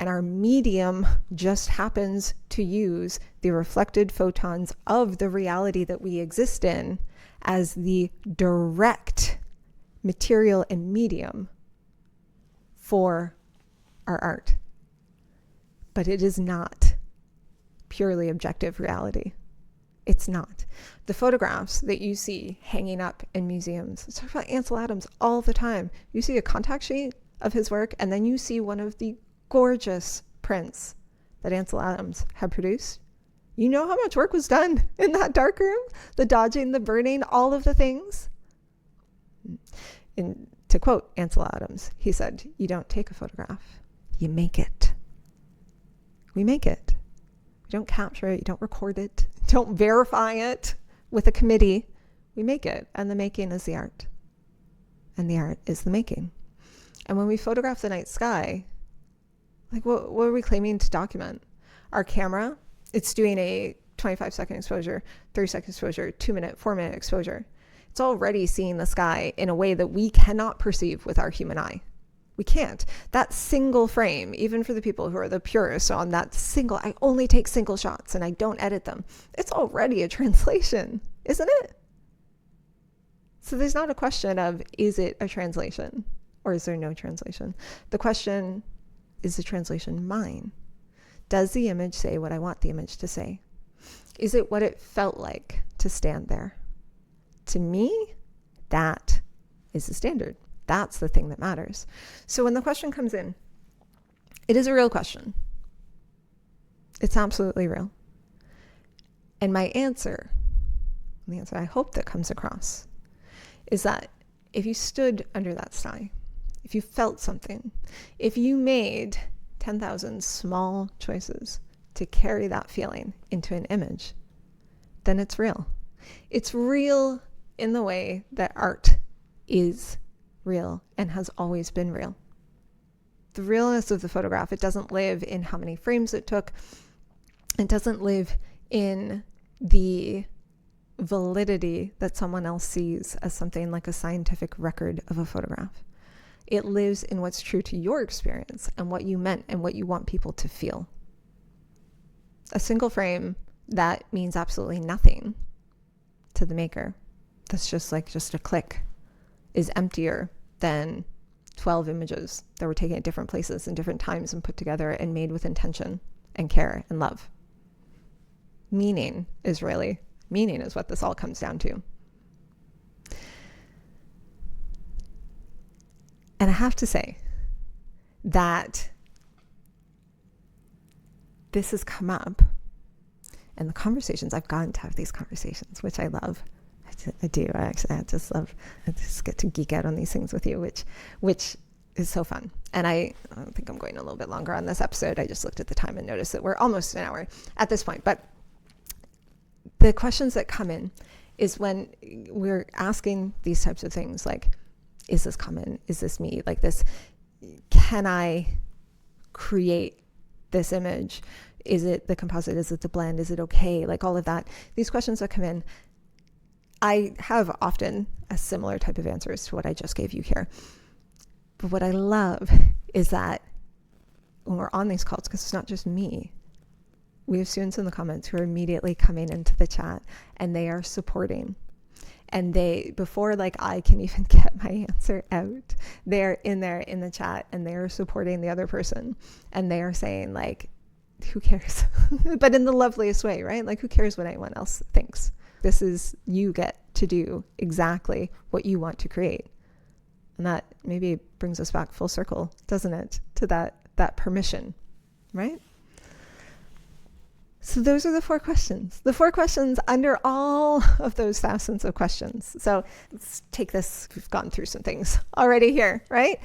And our medium just happens to use the reflected photons of the reality that we exist in as the direct material and medium for our art. But it is not purely objective reality. It's not. The photographs that you see hanging up in museums, I talk about Ansel Adams all the time. You see a contact sheet of his work, and then you see one of the gorgeous prints that Ansel Adams had produced. You know how much work was done in that dark room? The dodging, the burning, all of the things. And to quote Ansel Adams, he said, you don't take a photograph, you make it. We make it. We don't capture it, you don't record it, don't verify it with a committee. We make it, and the making is the art. And the art is the making. And when we photograph the night sky, like what are we claiming to document? Our camera, it's doing a 25-second exposure, 30-second exposure, 2-minute, 4-minute exposure. It's already seeing the sky in a way that we cannot perceive with our human eye. We can't. That single frame, even for the people who are the purists on that single, I only take single shots and I don't edit them. It's already a translation, isn't it? So there's not a question of, is it a translation or is there no translation? The question, is the translation mine? Does the image say what I want the image to say? Is it what it felt like to stand there? To me, that is the standard. That's the thing that matters. So when the question comes in, it is a real question. It's absolutely real. And my answer, the answer I hope that comes across, is that if you stood under that sky, if you felt something, if you made 10,000 small choices to carry that feeling into an image, then it's real. It's real in the way that art is real and has always been real. The realness of the photograph, it doesn't live in how many frames it took. It doesn't live in the validity that someone else sees as something like a scientific record of a photograph. It lives in what's true to your experience and what you meant and what you want people to feel. A single frame that means absolutely nothing to the maker, that's just a click, is emptier than 12 images that were taken at different places and different times and put together and made with intention and care and love. Meaning is what this all comes down to. And I have to say that this has come up in the conversations. I've gotten to have these conversations, which I love. I do. I just get to geek out on these things with you, which is so fun. And I think I'm going a little bit longer on this episode. I just looked at the time and noticed that we're almost an hour at this point. But the questions that come in is when we're asking these types of things like, is this common? Is this me? Like this, can I create this image? Is it the composite? Is it the blend? Is it okay? Like all of that. These questions that come in, I have often a similar type of answers to what I just gave you here. But what I love is that when we're on these calls, because it's not just me, we have students in the comments who are immediately coming into the chat and they are supporting. And they, before like I can even get my answer out, they're in there in the chat and they are supporting the other person. And they are saying like, who cares? But in the loveliest way, right? Like who cares what anyone else thinks? This is, you get to do exactly what you want to create. And that maybe brings us back full circle, doesn't it? To that permission, right? So those are the 4 questions. The 4 questions under all of those thousands of questions. So let's take this. We've gone through some things already here, right?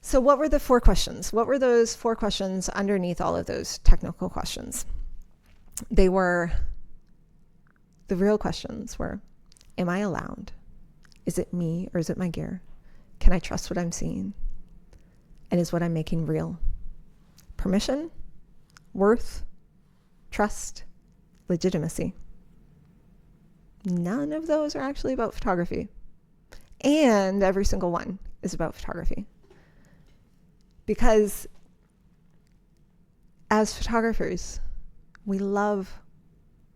So what were the 4 questions? What were those 4 questions underneath all of those technical questions? The real questions were, am I allowed? Is it me or is it my gear? Can I trust what I'm seeing? And is what I'm making real? Permission, worth, trust, legitimacy. None of those are actually about photography. And every single one is about photography. Because as photographers, we love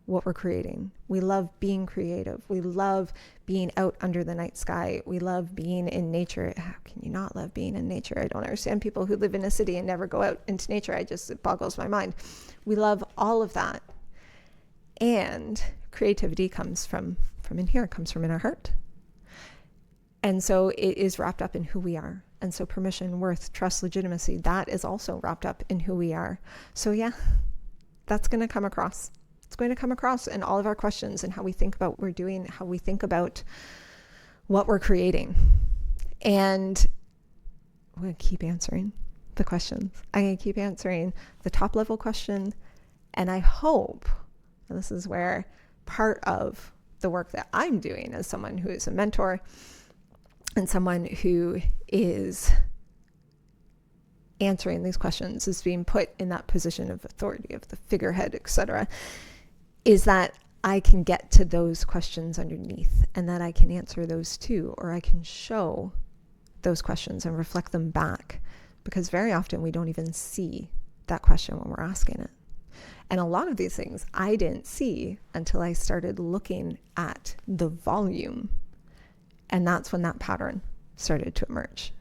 what we're creating. We love being creative. We love being out under the night sky. We love being in nature. How can you not love being in nature? I don't understand people who live in a city and never go out into nature. It boggles my mind. We love all of that. And creativity comes from in here, comes from in our heart. And so it is wrapped up in who we are. And so permission, worth, trust, legitimacy, that is also wrapped up in who we are. So yeah, that's going to come across. It's going to come across in all of our questions and how we think about what we're doing, how we think about what we're creating. And I'm going to keep answering the questions. I'm going to keep answering the top level question. And I hope, and this is where part of the work that I'm doing as someone who is a mentor and someone who is answering these questions, is being put in that position of authority, of the figurehead, etc., is that I can get to those questions underneath and that I can answer those too, or I can show those questions and reflect them back, because very often we don't even see that question when we're asking it. And a lot of these things I didn't see until I started looking at the volume. And that's when that pattern started to emerge.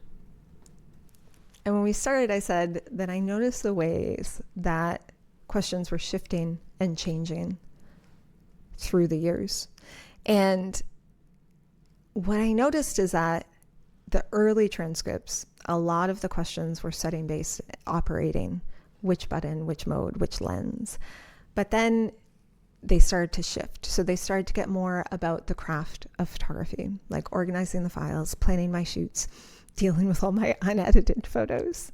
And when we started, I said that I noticed the ways that questions were shifting and changing through the years. And what I noticed is that the early transcripts, a lot of the questions were setting based, operating, which button, which mode, which lens. But then they started to shift. So they started to get more about the craft of photography, like organizing the files, planning my shoots, dealing with all my unedited photos.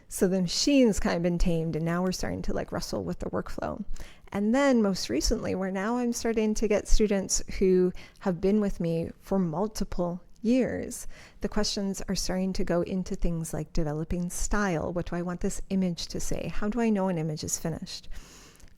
So the machine's kind of been tamed, and now we're starting to like wrestle with the workflow. And then most recently, where now I'm starting to get students who have been with me for multiple years, the questions are starting to go into things like developing style. What do I want this image to say? How do I know an image is finished?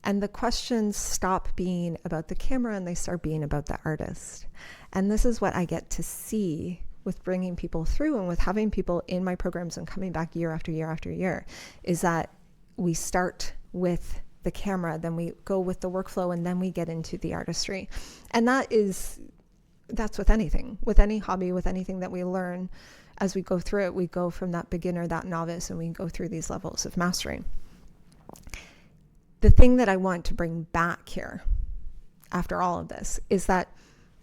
And the questions stop being about the camera and they start being about the artist. And this is what I get to see with bringing people through and with having people in my programs and coming back year after year after year, is that we start with the camera, then we go with the workflow, and then we get into the artistry. And that is that's with anything, with any hobby, with anything that we learn. As we go through it, we go from that beginner, that novice, and we go through these levels of mastery. The thing that I want to bring back here after all of this is that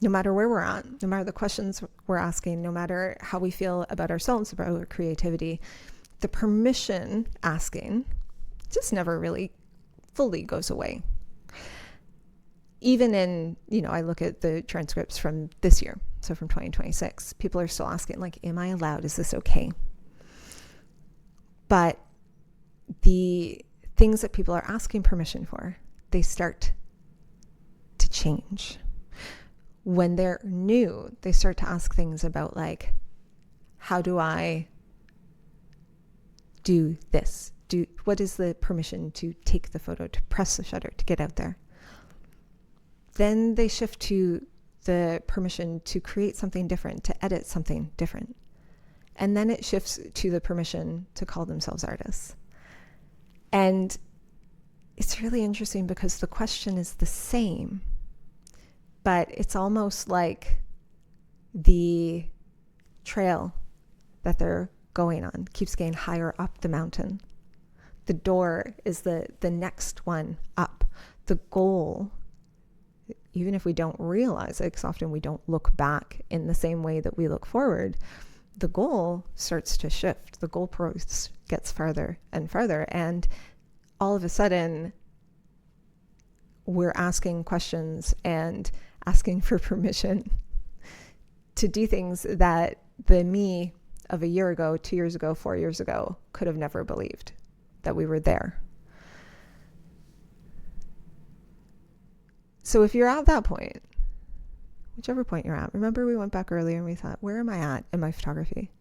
no matter where we're at, no matter the questions we're asking, no matter how we feel about ourselves, about our creativity, the permission asking just never really fully goes away. Even in, I look at the transcripts from this year, so from 2026, people are still asking, like, am I allowed? Is this okay? But the things that people are asking permission for, they start to change. When they're new, they start to ask things about, like, how do I do this? What is the permission to take the photo, to press the shutter, to get out there? Then they shift to the permission to create something different, to edit something different. And then it shifts to the permission to call themselves artists. And it's really interesting because the question is the same, but it's almost like the trail that they're going on keeps getting higher up the mountain. The door is the next one up. The goal, even if we don't realize it, because often we don't look back in the same way that we look forward, the goal starts to shift. The goalpost gets farther and farther. And all of a sudden, we're asking questions and asking for permission to do things that the me of a year ago, 2 years ago, 4 years ago could have never believed that we were there. So if you're at that point, whichever point you're at, remember we went back earlier and we thought, where am I at in my photography?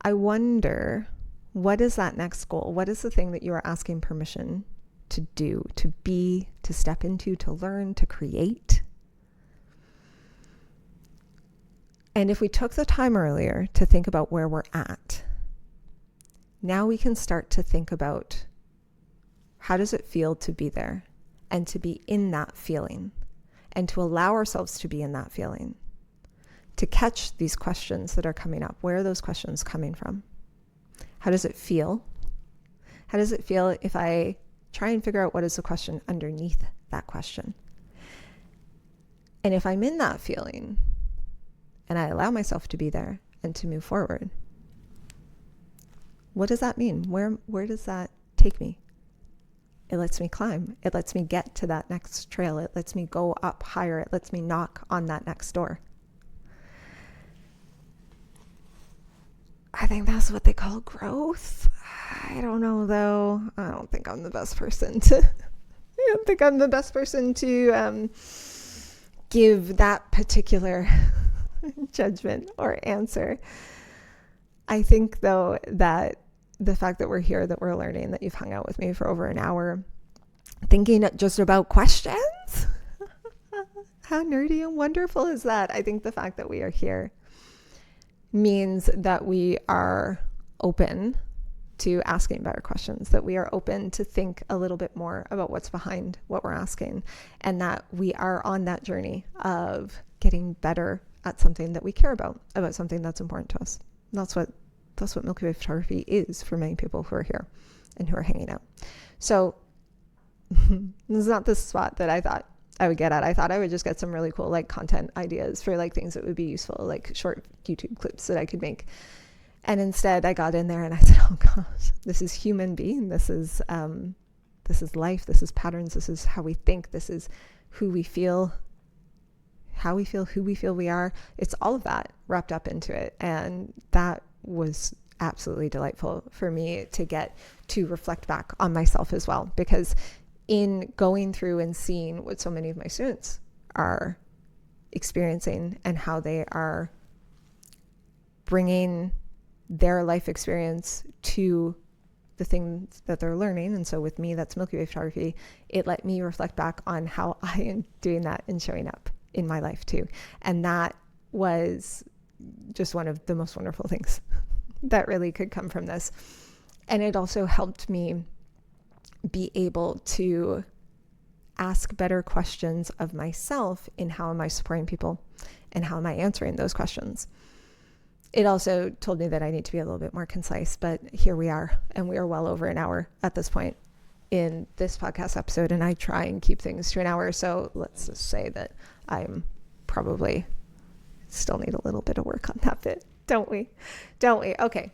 I wonder, what is that next goal? What is the thing that you are asking permission to do, to be, to step into, to learn, to create? And if we took the time earlier to think about where we're at, now we can start to think about, how does it feel to be there and to be in that feeling, and to allow ourselves to be in that feeling, to catch these questions that are coming up. Where are those questions coming from? How does it feel? How does it feel if I try and figure out what is the question underneath that question? And if I'm in that feeling and I allow myself to be there and to move forward, what does that mean? Where does that take me? It lets me climb. It lets me get to that next trail. It lets me go up higher. It lets me knock on that next door. I think that's what they call growth. I don't know though. I don't think I'm the best person to give that particular judgment or answer. I think though that the fact that we're here, that we're learning, that you've hung out with me for over an hour, thinking just about questions, how nerdy and wonderful is that? I think the fact that we are here means that we are open to asking better questions, that we are open to think a little bit more about what's behind what we're asking, and that we are on that journey of getting better at something that we care about something that's important to us. And that's what Milky Way photography is for many people who are here and who are hanging out. So this is not the spot that I thought I would get at. I thought I would just get some really cool like content ideas for like things that would be useful, like short YouTube clips that I could make. And instead I got in there and I said, oh gosh, this is human being. This is life. This is patterns. This is how we think. This is who we feel, how we feel, who we feel we are. It's all of that wrapped up into it. And that was absolutely delightful for me to get to reflect back on myself as well, because in going through and seeing what so many of my students are experiencing and how they are bringing their life experience to the things that they're learning. And so with me, that's Milky Way photography. It let me reflect back on how I am doing that and showing up in my life too. And that was just one of the most wonderful things that really could come from this. And it also helped me be able to ask better questions of myself in how am I supporting people And how am I answering those questions? It also told me that I need to be a little bit more concise, but here we are, and we are well over an hour at this point in this podcast episode, and I try and keep things to an hour. So let's just say that I'm probably still need a little bit of work on that bit, don't we? Okay.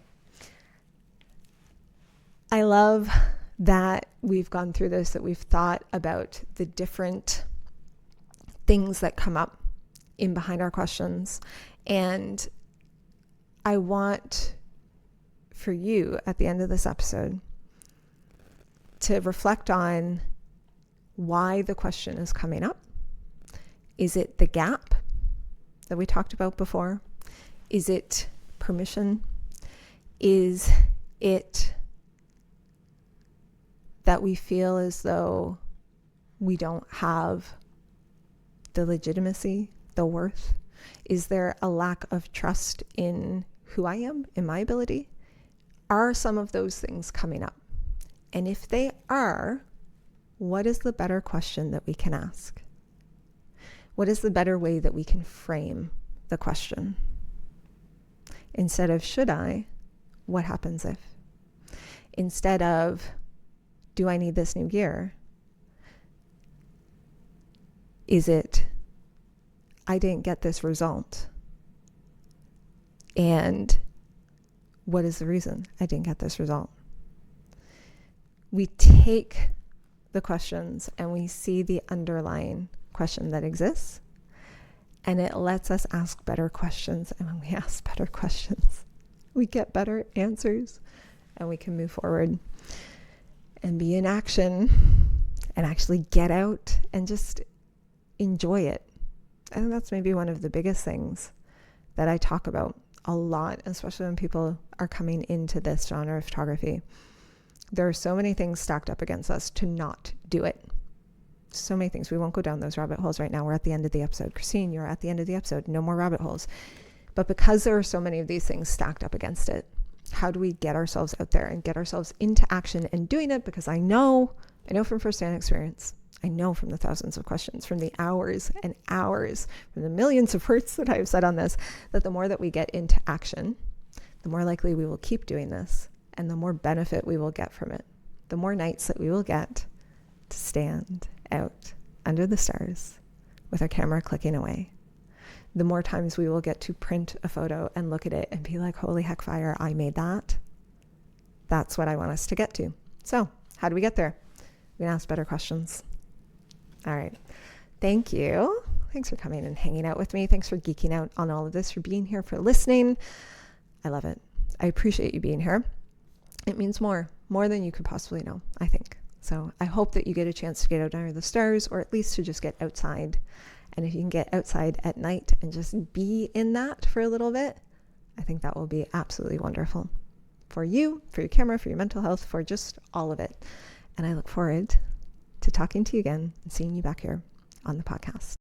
I love that we've gone through this, that we've thought about the different things that come up in behind our questions. And I want for you at the end of this episode to reflect on why the question is coming up. Is it the gap that we talked about before? Is it permission? Is it that we feel as though we don't have the legitimacy, the worth? Is there a lack of trust in who I am, in my ability? Are some of those things coming up? And if they are, what is the better question that we can ask? What is the better way that we can frame the question? Instead of should I, what happens if? Instead of do I need this new gear? Is it I didn't get this result? And what is the reason I didn't get this result? We take the questions and we see the underlying question that exists, and it lets us ask better questions. And when we ask better questions, we get better answers, and we can move forward and be in action and actually get out and just enjoy it. I think that's maybe one of the biggest things that I talk about a lot, especially when people are coming into this genre of photography. There are so many things stacked up against us to not do it. So many things. We won't go down those rabbit holes right now. We're at the end of the episode. Christine, you're at the end of the episode. No more rabbit holes. But because there are so many of these things stacked up against it, how do we get ourselves out there and get ourselves into action and doing it? Because I know from firsthand experience, I know from the thousands of questions, from the hours and hours, from the millions of words that I've said on this, that the more that we get into action, the more likely we will keep doing this, and the more benefit we will get from it. The more nights that we will get to stand out under the stars with our camera clicking away. The more times we will get to print a photo and look at it and be like, holy heck fire, I made that. That's what I want us to get to. So how do we get there? We can ask better questions. All right. Thank you. Thanks for coming and hanging out with me. Thanks for geeking out on all of this, for being here, for listening. I love it. I appreciate you being here. It means more than you could possibly know, I think. So I hope that you get a chance to get out under the stars, or at least to just get outside. And if you can get outside at night and just be in that for a little bit, I think that will be absolutely wonderful for you, for your camera, for your mental health, for just all of it. And I look forward to talking to you again and seeing you back here on the podcast.